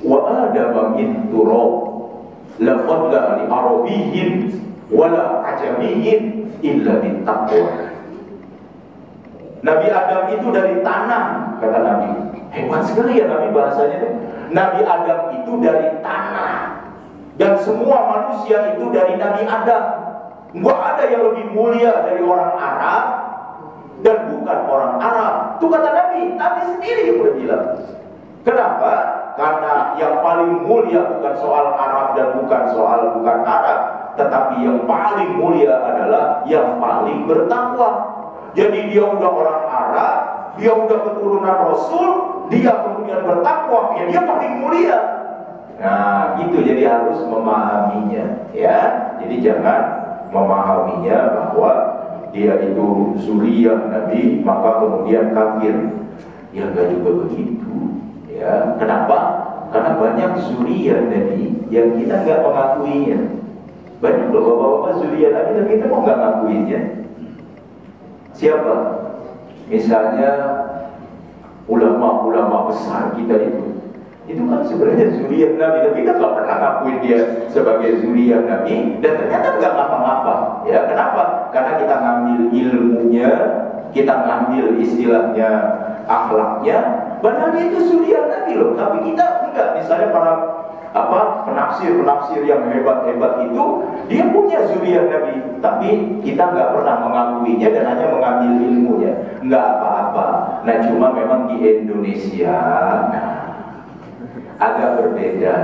wa Adam min turab, la fadla li arabiyyin wa la ajamiyyin illa bittaqwa. Nabi Adam itu dari tanah, kata Nabi. Hebat sekali ya Nabi bahasanya itu. Nabi Adam itu dari tanah, dan semua manusia itu dari Nabi Adam. Nggak ada yang lebih mulia dari orang Arab dan bukan orang Arab. Itu kata Nabi. Nabi sendiri yang udah bilang. Kenapa? Karena yang paling mulia bukan soal Arab dan bukan Arab, tetapi yang paling mulia adalah yang paling bertakwa. Jadi dia udah orang Arab, dia udah keturunan Rasul, dia kemudian bertakwa, ya dia paling mulia. Nah, itu jadi harus memahaminya, ya. Jadi jangan memahaminya bahwa dia itu zuriyah Nabi, maka kemudian kafir. Ya enggak juga begitu, ya. Kenapa? Karena banyak zuriyah Nabi yang kita nggak mengakuinya. Banyak loh bapak-bapak zuriyah Nabi, tapi kita mau nggak ngakuinya. Siapa? Misalnya ulama-ulama besar kita itu kan sebenarnya zuriyah Nabi, dan kita nggak pernah ngakuin dia sebagai zuriyah Nabi, dan ternyata nggak ngapa-ngapa. Ya, kenapa? Karena kita ngambil ilmunya, kita ngambil istilahnya akhlaknya, padahal dia itu zuriyah Nabi loh. Tapi kita enggak. Misalnya para penafsir yang hebat-hebat itu, dia punya zuriyah Nabi, tapi kita nggak pernah mengakuinya dan hanya mengambil ilmunya, nggak apa-apa. Nah, cuma memang di Indonesia agak berbeda.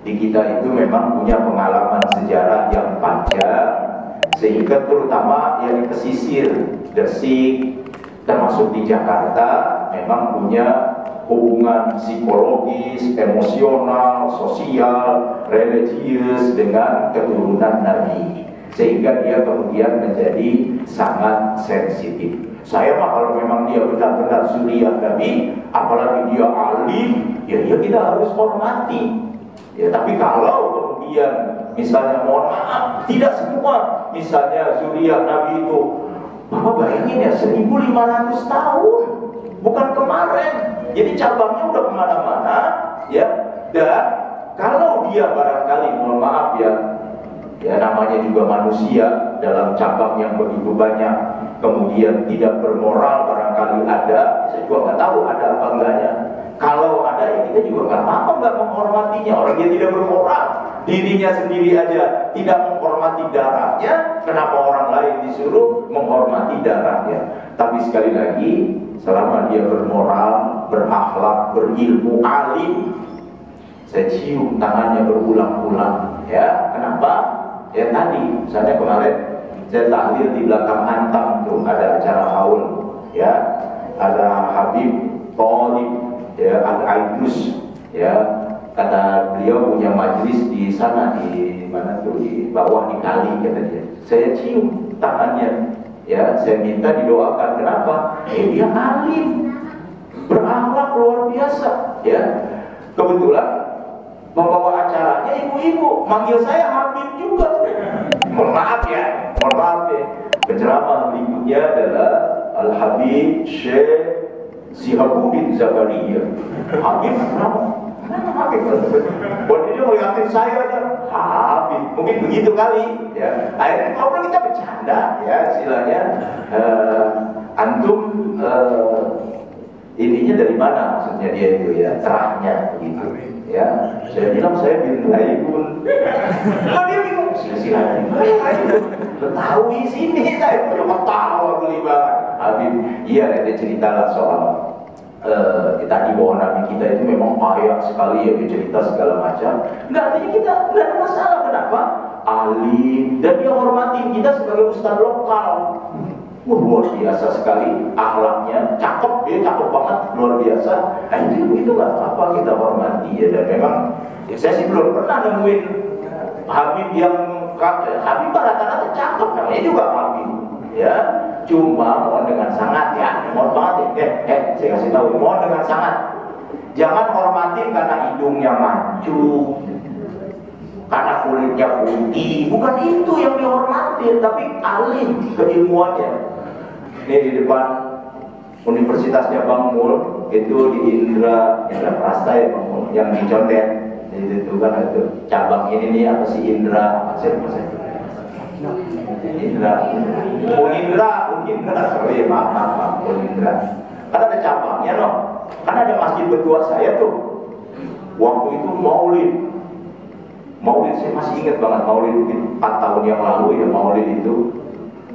Di kita itu memang punya pengalaman sejarah yang panjang, sehingga terutama yang di pesisir Gresik, termasuk di Jakarta, memang punya hubungan psikologis, emosional, sosial, religius dengan keturunan Nabi, sehingga dia kemudian menjadi sangat sensitif. Saya mah kalau memang dia benar-benar zuriyah Nabi, apalagi dia alim, ya kita harus hormati. Ya, tapi kalau kemudian kemudian misalnya mohon maaf, tidak semua, misalnya zuriat Nabi itu, Bapak bayangin ya 1500 tahun, bukan kemarin. Jadi cabangnya udah kemana-mana, ya. Dan kalau dia barangkali, mohon maaf ya, ya namanya juga manusia dalam cabang yang begitu banyak, kemudian tidak bermoral barangkali ada, saya juga nggak tahu ada apa enggaknya. Kalau ada ya kita juga nggak apa-apa nggak menghormatinya. Orang dia tidak bermoral, dirinya sendiri aja tidak menghormati darahnya, kenapa orang lain disuruh menghormati darahnya? Tapi sekali lagi, selama dia bermoral, berakhlak, berilmu, alim, saya cium tangannya berulang-ulang. Ya, kenapa? Ya tadi, misalnya kemarin saya tahlil di belakang Antam tuh ada acara haul, ya, ada Habib Thalib, ya, ada Idrus, ya, kata beliau punya majelis di sana, di mana tuh, di bawah di kali kata dia. Saya cium tangannya, ya, saya minta didoakan. Kenapa? Dia alim, berakhlak luar biasa, ya. Kebetulan membawa acaranya ibu-ibu, manggil saya Habib juga. Mohon maaf ya, mohon maaf ya. Penceramah berikutnya adalah Al-Habib Syekh Sihabuddin Zakaria. Habib kenapa? Kenapa Habib? Buat dia ngeliatin saya aja, Habib. Mungkin begitu kali, ya. Akhirnya ngobrol kita bercanda, ya, istilahnya. Antum ininya dari mana maksudnya dia itu, ya, terahnya begitu, ya. Saya bilang saya bin Raibun. Nah, dia bingung, silahkan Betawi sini, saya udah ketawa geli banget. Habib, iya, dia cerita soal tadi bahwa Nabi kita itu memang kaya sekali, ya, dia cerita segala macam. Nggak, artinya kita nggak ada masalah. Kenapa? Alim, dan dia hormati kita sebagai ustaz lokal. Luar biasa sekali akhlaknya, cakep, dia cakep banget, luar biasa. Nah itu nggak apa-apa, kita hormati, ya. Dan memang ya, saya sih belum pernah nemuin Habib yang Habib rata-rata cakep, namanya juga Habib, ya. Cuma mohon dengan sangat, ya, mohon banget ya, saya kasih tahu, mohon dengan sangat, jangan hormatin karena hidungnya mancung, karena kulitnya putih, bukan itu yang dihormatin, tapi alim keilmuannya. Ini di depan Universitasnya Bang Mul, itu di Indra Prasta, ya, Bang Mul, yang di Condet. Jadi itu kan itu cabang ini nih, apa sih Indra? Unindra, sorry, maaf, Unindra. Kan ada cabangnya, no. Kan ada masjid berdua saya tuh. Waktu itu Maulid saya masih ingat banget, Maulid mungkin 4 tahun yang lalu, ya, Maulid itu.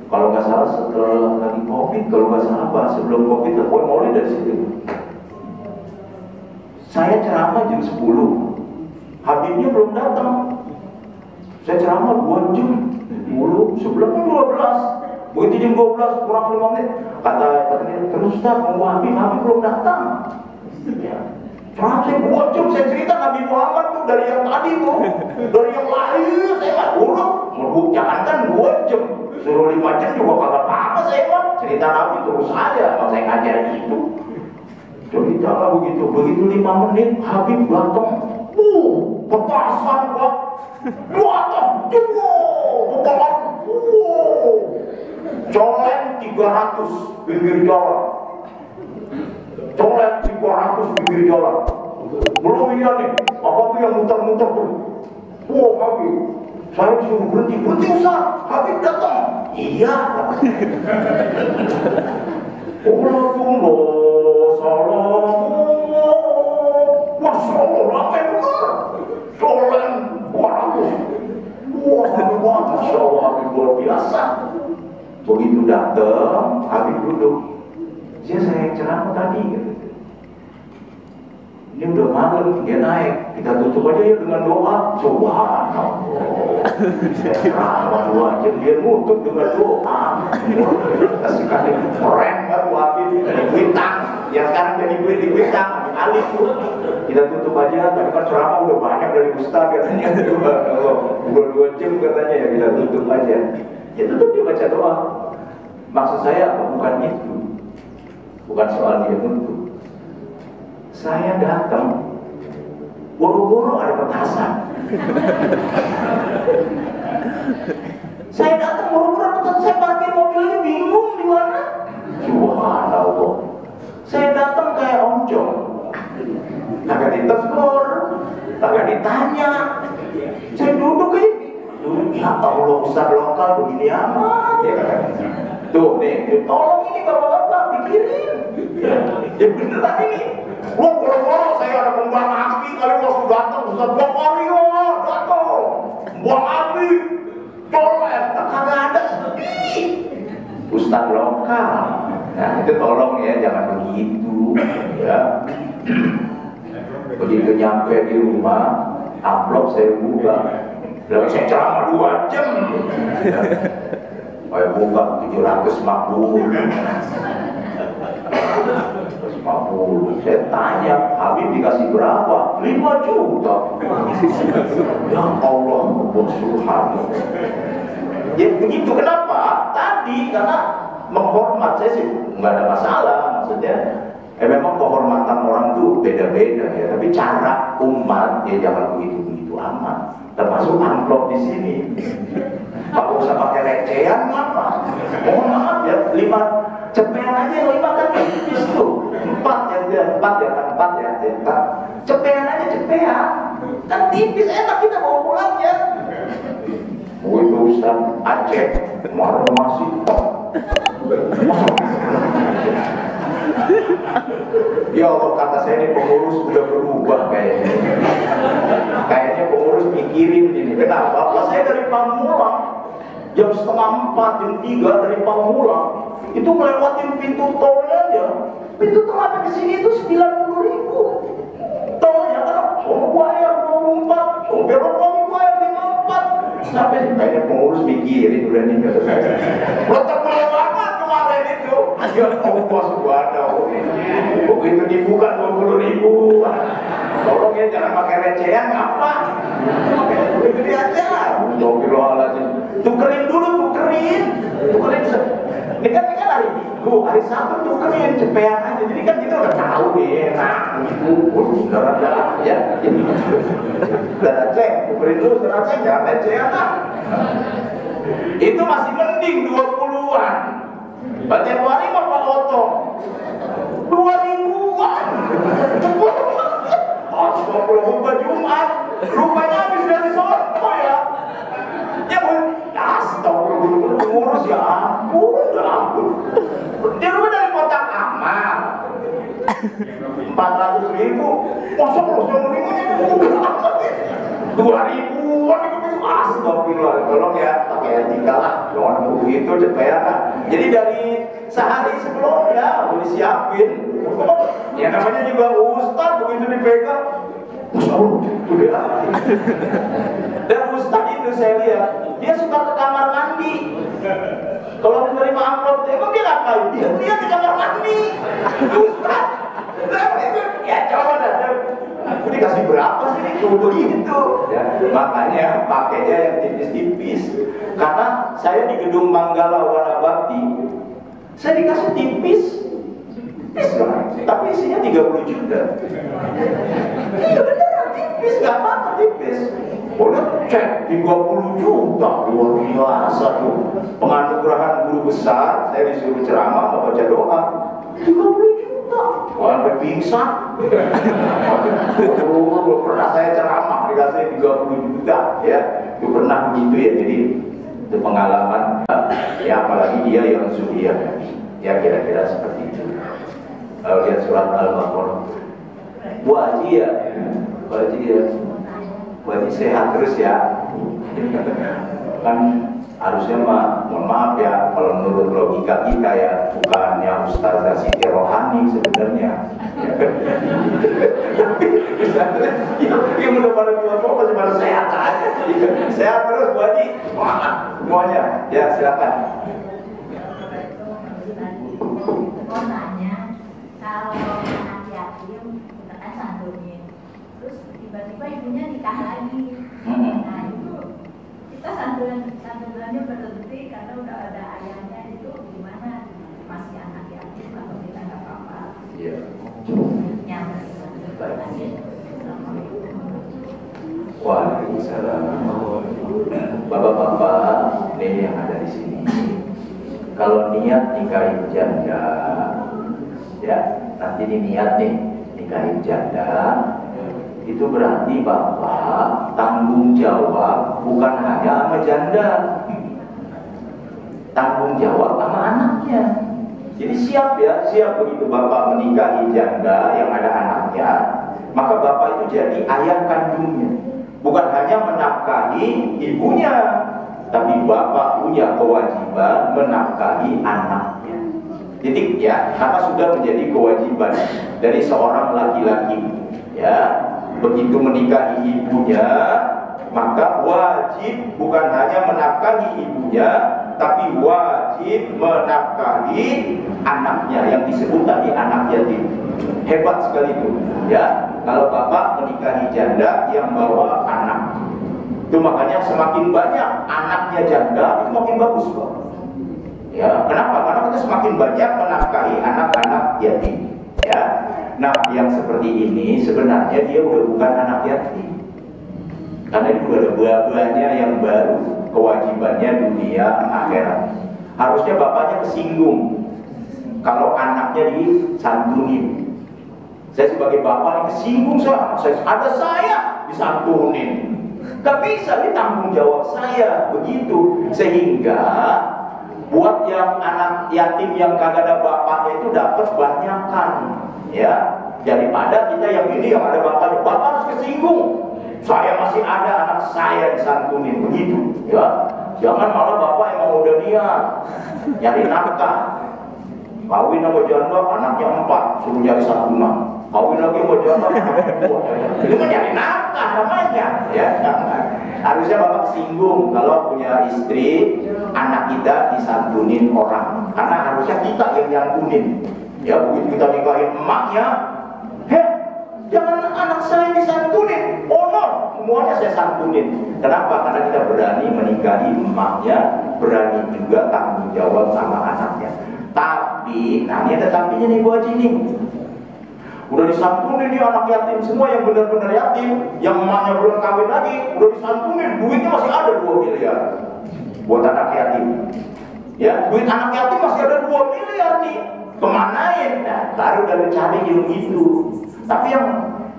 Kalau nggak salah setelah lagi Covid, kalau nggak salah apa sebelum Covid, pokoknya Maulid dari situ. Saya ceramah jam 10, Habibnya belum datang. Saya ceramah 2 jam, 10, sebelumnya 12. Begitu jam 12 kurang 5 menit, kata dia, terus Ustaz, mau Habib belum datang. Ya. Ceramah saya 2 jam, saya cerita Nabi Muhammad tuh dari yang tadi tuh, dari yang lahir, saya nggak urut, jangankan 2 jam, suruh 5 jam juga kagak apa-apa saya mah. Cerita Nabi terus aja, kalau saya ngajar itu. Cerita lah begitu 5 menit, Habib datang, petasan kok, datang, petasan, coleng 300 pinggir jalan. Colek 300 pinggir jalan. Belum iya nih, apa tuh yang muter-muter tuh? Habib, saya disuruh berhenti Ustaz, Habib datang. Iya. Salam. Masya Allah, ramai benar. Colek 200. Habib, Masya Allah, Habib luar biasa. Begitu datang, Habib duduk. Saya ceramah tadi, gitu. Ini udah malam, dia naik, kita tutup aja ya dengan doa. Subhanallah, ceramah 2 jam dia nutup dengan doa. Sekali keren kan Habib dari Kuitang, yang sekarang jadi di Kuitang, alih tuh. Kita tutup aja, tapi kan ceramah udah banyak dari Ustaz katanya. 2 jam katanya, ya kita tutup aja. Ya tutup dia baca doa. Maksud saya bukan itu. Bukan soal dia nuntut. Saya datang boro-boro ada petasan. Saya datang boro-boro petasan, saya parkir mobilnya bingung di mana. Subhanallah. Saya datang kayak oncom, kagak ditegur, kagak ditanya. Saya duduk aja. Ya Allah, Ustaz lokal begini amat ya kan. Tuh nih, tolong ini bapak-bapak pikirin. Ya beneran ini. Boro-boro saya ada kembang api, kali waktu datang Ustaz Bakario datang. Kembang api, colek, kagak ada sepi. Ustaz lokal. Nah itu tolong ya, jangan begitu ya. Begitu nyampe di rumah, amplop saya buka. Lalu saya ceramah 2 jam. Saya buka 750. Saya tanya, Habib dikasih berapa? 5 juta. Ya Allah, subhanallah. Ya begitu, kenapa? Tadi karena menghormat, saya sih nggak ada masalah, maksudnya memang kehormatan orang tuh beda-beda ya, tapi cara umat ya jangan begitu-begitu amat, termasuk amplop di sini. Nggak usah pakai recehan apa? Mohon maaf ya, 5 cepean aja, 5 kan tipis tuh, 4 ya, cepean aja, cepean kan tipis, enak kita bawa pulang ya. Oh itu Ustaz Aceh kemarin masih ya Allah, kata saya ini pengurus udah berubah kayaknya pengurus mikirin ini. Kenapa? Pas saya dari Pamulang jam 3:30, jam 3 dari Pamulang itu ngelewatin pintu tolnya aja, pintu tol sampai ke sini itu 90.000 tolnya kan, sono bayar 24, sono belok lagi bayar 54. Sampai kayaknya pengurus mikirin udah nih kata saya. Protokol banget kemarin itu. Ya Allah subhanahu. Begitu dibuka 20.000. Tolong ya jangan pakai recehan apa. Gede aja. Astagfirullahaladzim. Tukerin dulu, tukerin. Ini kan hari Minggu, hari Sabtu tukerin, cepean aja. Jadi kan kita udah tahu nih, nah itu beneran dah ya. Saudara cek, tukerin dulu, saudara cek, jangan recehan lah. Itu masih mending 20-an. Januari mah Pak Otong 2000-an. Astagfirullah, Jumat rupanya habis dari sono ya. Ya astagfirullah, ngurus ya ampun. Dia rumah dari kotak amal 400.000. Masa kalau saya menerimanya 2.000-an itu astagfirullah. Tolong ya pakai etika lah, jangan begitu cepean lah. Jadi dari sehari sebelumnya udah disiapin. Ya namanya juga ustaz, begitu dipegang udah. Dan ustaz itu saya lihat dia suka ke kamar mandi. Kalau menerima amplop, emang dia ngapain? Dia lihat di kamar mandi. Ustaz, itu ya coba dah. Aku dikasih berapa sih itu begitu? Ya, makanya pakainya yang tipis-tipis. Karena saya di gedung Manggala Wana Bakti, saya dikasih tipis lah, tapi isinya 30 juta. Iya beneran tipis, nggak apa-apa tipis. Boleh cek 30 juta, luar biasa tuh. Penganugerahan guru besar, saya disuruh ceramah mau baca doa, 30 juta. Wah, sampai pingsan. Belum pernah saya ceramah dikasih 30 juta, ya. Itu pernah begitu ya. Jadi itu pengalaman. Ya apalagi dia yang zuhiyah, ya kira-kira seperti itu. Kalau lihat surat Al-Baqarah, Bu Haji sehat terus ya. Kan harusnya mah, mohon maaf ya, kalau menurut logika kita ya, bukannya Ustazah Siti Rohani sebenarnya. Yang udah pada tua masih pada sehat aja. Sehat terus Bu Haji, semuanya. Ya silakan. Mau nanya, kalau anak yatim kita kan santunin, terus tiba-tiba ibunya nikah lagi. Nah itu kita santunannya berhenti karena udah ada ayahnya, itu gimana? Masih anak yatim atau kita nggak apa-apa? Iya. Yang Waalaikumsalam. Bapak-bapak ini yang ada di sini, kalau niat nikahin janda, ya nanti niat nih nikahin janda, itu berarti bapak tanggung jawab bukan hanya sama janda, tanggung jawab sama anaknya. Jadi siap ya, siap begitu bapak menikahi janda yang ada anaknya, maka bapak itu jadi ayah kandungnya. Bukan hanya menafkahi ibunya, tapi bapak punya kewajiban menafkahi anaknya. Titik ya, karena sudah menjadi kewajiban dari seorang laki-laki. Ya, begitu menikahi ibunya, maka wajib bukan hanya menafkahi ibunya, tapi wajib menafkahi anaknya yang disebut tadi anak yatim. Hebat sekali itu, ya. Kalau bapak menikahi janda yang bawa anak, itu makanya semakin banyak anaknya janda itu makin bagus, Pak. Ya, kenapa? Karena kita semakin banyak menafkahi anak-anak yatim. Ya, nah yang seperti ini sebenarnya dia udah bukan anak yatim, karena itu ada buah-buahnya yang baru, kewajibannya dunia akhirat. Harusnya bapaknya kesinggung kalau anaknya disantunin. Saya sebagai bapak ini kesinggung, ada saya disantunin. Gak bisa, ini tanggung jawab saya begitu. Sehingga buat yang anak yatim yang kagak ada bapaknya itu dapat banyakan, ya. Daripada kita yang ini yang ada bapaknya, bapak harus kesinggung. Saya masih ada anak saya disantunin begitu, ya. Jangan malah bapak yang mau udah niat nyari nafkah. Kawin sama janda anaknya 4, suruh nyari santunan. Kawin lagi sama janda anaknya 2. Itu kan nyari nafkah namanya, ya. Harusnya bapak singgung kalau punya istri, anak kita disantunin orang, karena harusnya kita yang nyantunin. Ya, begitu kita nikahin emaknya, jangan anak saya disantunin, semuanya saya santunin. Kenapa? Karena kita berani menikahi emaknya, berani juga tanggung jawab sama anaknya. Tapi, nah ini ada tapinya nih Bu Haji nih. Udah disantunin nih anak yatim semua yang benar-benar yatim, yang emaknya belum kawin lagi, udah disantunin, duitnya masih ada 2 miliar buat anak yatim. Ya, duit anak yatim masih ada 2 miliar nih, kemanain? Nah, baru udah cari ilmu itu. Tapi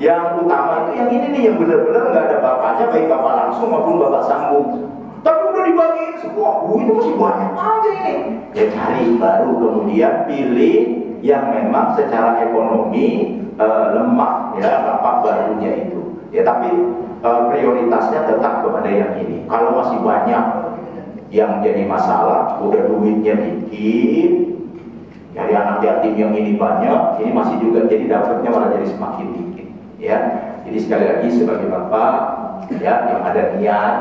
yang utama itu yang ini nih, yang benar-benar nggak ada bapaknya, baik bapak langsung maupun bapak sambung. Tapi udah dibagiin semua, duitnya masih banyak aja ini. Ya cari baru kemudian pilih yang memang secara ekonomi lemah, ya bapak barunya itu. Ya tapi prioritasnya tetap kepada yang ini. Kalau masih banyak yang jadi masalah, udah duitnya dikit, dari anak yatim yang ini banyak, ini masih juga jadi dapatnya malah jadi semakin dikit. Ya, jadi sekali lagi sebagai bapak, ya yang ada niat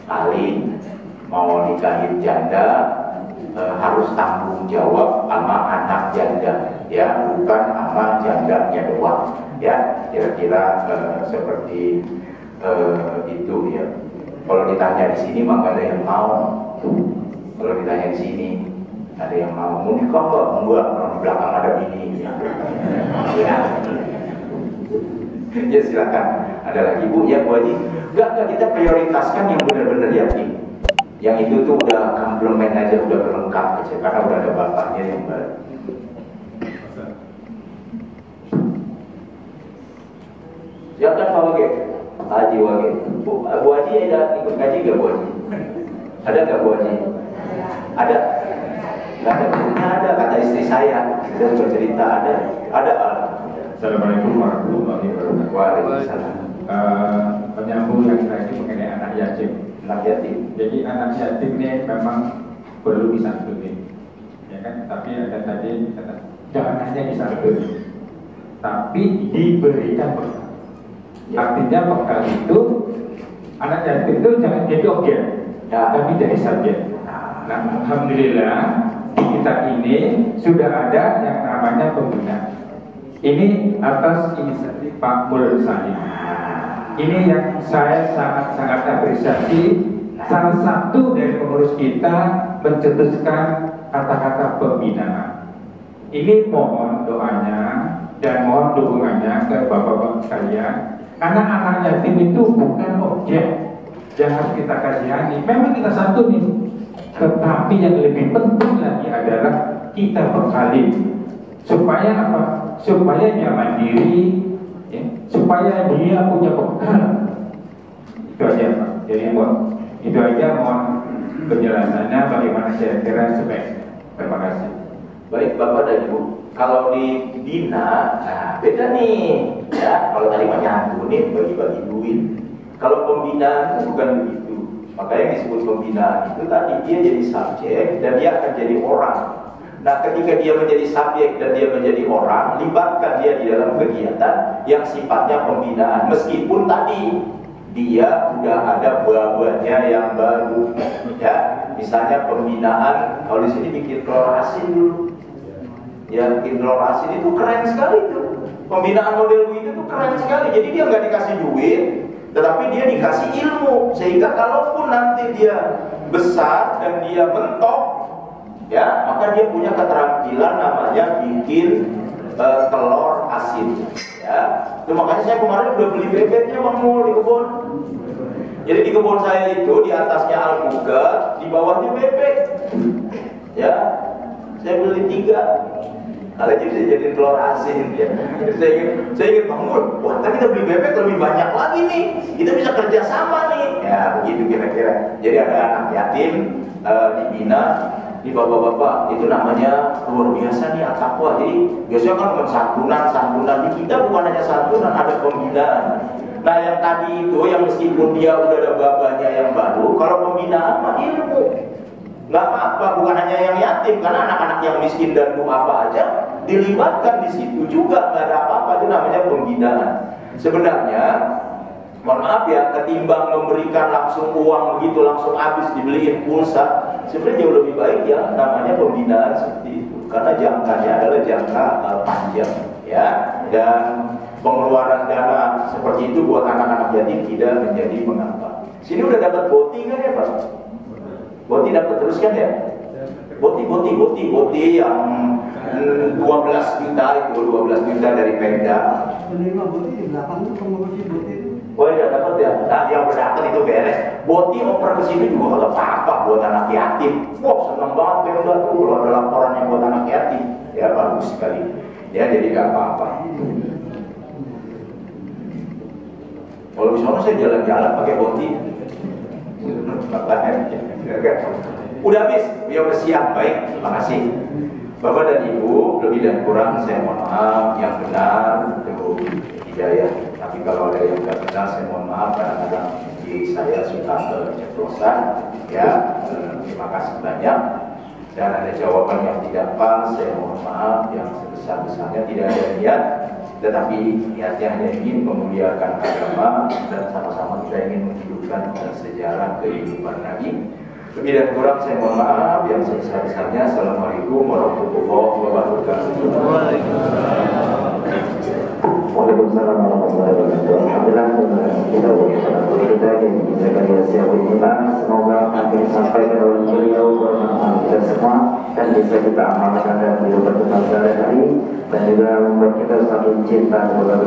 kali mau nikahin janda, harus tanggung jawab sama anak janda, ya bukan sama jandanya doang, ya kira-kira seperti itu ya. Kalau ditanya di sini mah gak ada yang mau. Kalau ditanya di sini ada yang mau nikah nggak? Enggak, kalau di belakang ada bini. Ya, ya silakan. Ada lagi Bu, ya Bu Haji. Enggak, kita prioritaskan yang benar-benar yatim. Yang itu tuh udah komplement aja, udah berlengkap aja, karena udah ada bapaknya yang baru. Silakan Pak Wage, Haji Wage. Bu Haji ada ikut kaji nggak Bu Haji? Ada nggak Bu Haji? Ada. Nggak ada, ada kata istri saya. Kita bercerita ada. Assalamualaikum warahmatullahi wabarakatuh. Waalaikumsalam. Penyambung yang tadi mengenai anak yatim. Anak yatim. Jadi anak yatim ini memang perlu disantunin, ya kan? Tapi ada tadi kata jangan hanya disantunin, tapi diberikan bekal. Artinya bekal itu anak yatim itu jangan jadi objek, tapi jadi subjek. Nah, alhamdulillah di kita ini sudah ada yang namanya pembinaan. Ini atas inisiatif Pak Mul Salim. Ini yang saya sangat-sangat apresiasi. Salah satu dari pengurus kita mencetuskan kata-kata pembinaan. Ini mohon doanya dan mohon dukungannya ke bapak-bapak sekalian, karena anak yatim itu bukan objek yang harus kita kasihani. Memang kita santuni, tetapi yang lebih penting lagi adalah kita bekali supaya apa? Supaya dia mandiri, ya, supaya dia punya bekal. Itu aja Pak. Jadi itu aja, mohon penjelasannya bagaimana saya kira sebaiknya. Terima kasih. Baik Bapak dan Ibu, kalau dibina, nah beda nih, ya. Kalau tadi menyantunin bagi-bagi duit. Kalau pembinaan itu bukan begitu. Makanya yang disebut pembinaan itu tadi dia jadi subjek dan dia akan jadi orang. Nah, ketika dia menjadi subjek dan dia menjadi orang, libatkan dia di dalam kegiatan yang sifatnya pembinaan. Meskipun tadi dia sudah ada buah-buahnya yang baru, ya. Misalnya pembinaan, kalau di sini bikin telur asin dulu. Ya, bikin telur asin itu keren sekali tuh. Pembinaan model begitu tuh keren sekali. Jadi dia nggak dikasih duit, tetapi dia dikasih ilmu, sehingga kalaupun nanti dia besar dan dia mentok, ya, maka dia punya keterampilan namanya bikin telur asin, ya. Itu makanya saya kemarin udah beli bebeknya Bang Mul di kebun. Jadi di kebun saya itu di atasnya alpukat, di bawahnya bebek, ya. Saya beli 3. Kalau bisa jadi telur asin, ya. Saya ingin bangun. Wah, kan kita beli bebek lebih banyak lagi nih. Kita bisa kerja sama nih. Ya, begitu kira-kira. Jadi ada anak yatim dibina, di bapak-bapak itu namanya luar biasa nih At-Taqwa. Jadi biasanya kan santunan. Di kita bukan hanya santunan, ada pembinaan. Nah, yang tadi itu yang meskipun dia udah ada babanya yang baru, kalau pembinaan mah ilmu. Nggak apa-apa, bukan hanya yang yatim, karena anak-anak yang miskin dan duafa aja dilibatkan di situ juga, nggak ada apa-apa. Itu namanya pembinaan. Sebenarnya, mohon maaf ya, ketimbang memberikan langsung uang begitu, langsung habis dibeliin pulsa, sebenarnya jauh lebih baik ya namanya pembinaan seperti itu, karena jangkanya adalah jangka panjang, ya. Dan pengeluaran dana seperti itu buat anak-anak yatim tidak menjadi mengapa. Sini udah dapat boti kan ya Pak? Boti dapat terus kan ya? Boti yang 12 juta itu, 12 juta dari Pemda. Penerima boti di belakang itu pengurusi boti itu. Oh iya dapat ya? Nah, yang berdapat itu beres. Boti oper ke sini juga kalau apa-apa buat anak yatim. Wah, seneng banget Pemda tuh kalau ada laporan yang buat anak yatim. Ya bagus sekali. Ya jadi nggak apa-apa. Kalau di sana saya jalan-jalan pakai boti. Udah habis, ya udah siap. Baik, terima kasih Bapak dan Ibu. Lebih dan kurang saya mohon maaf, yang benar itu hidayah. Tapi kalau ada yang tidak benar saya mohon maaf, kadang-kadang saya suka keceplosan, ya. Terima kasih banyak. Dan ada jawaban yang tidak pas, saya mohon maaf. Yang sebesar-besarnya tidak ada niat, tetapi niatnya hanya ingin memuliakan agama dan sama-sama kita ingin menghidupkan sejarah kehidupan Nabi. Lebih dan kurang saya mohon maaf, yang sebesar-besarnya. Assalamualaikum warahmatullahi wabarakatuh. Waalaikumsalam warahmatullahi wabarakatuh. Alhamdulillah kita semoga apa yang disampaikan oleh beliau bermanfaat kita semua dan bisa kita amalkan dalam kehidupan kita sehari-hari dan juga membuat kita semakin cinta kepada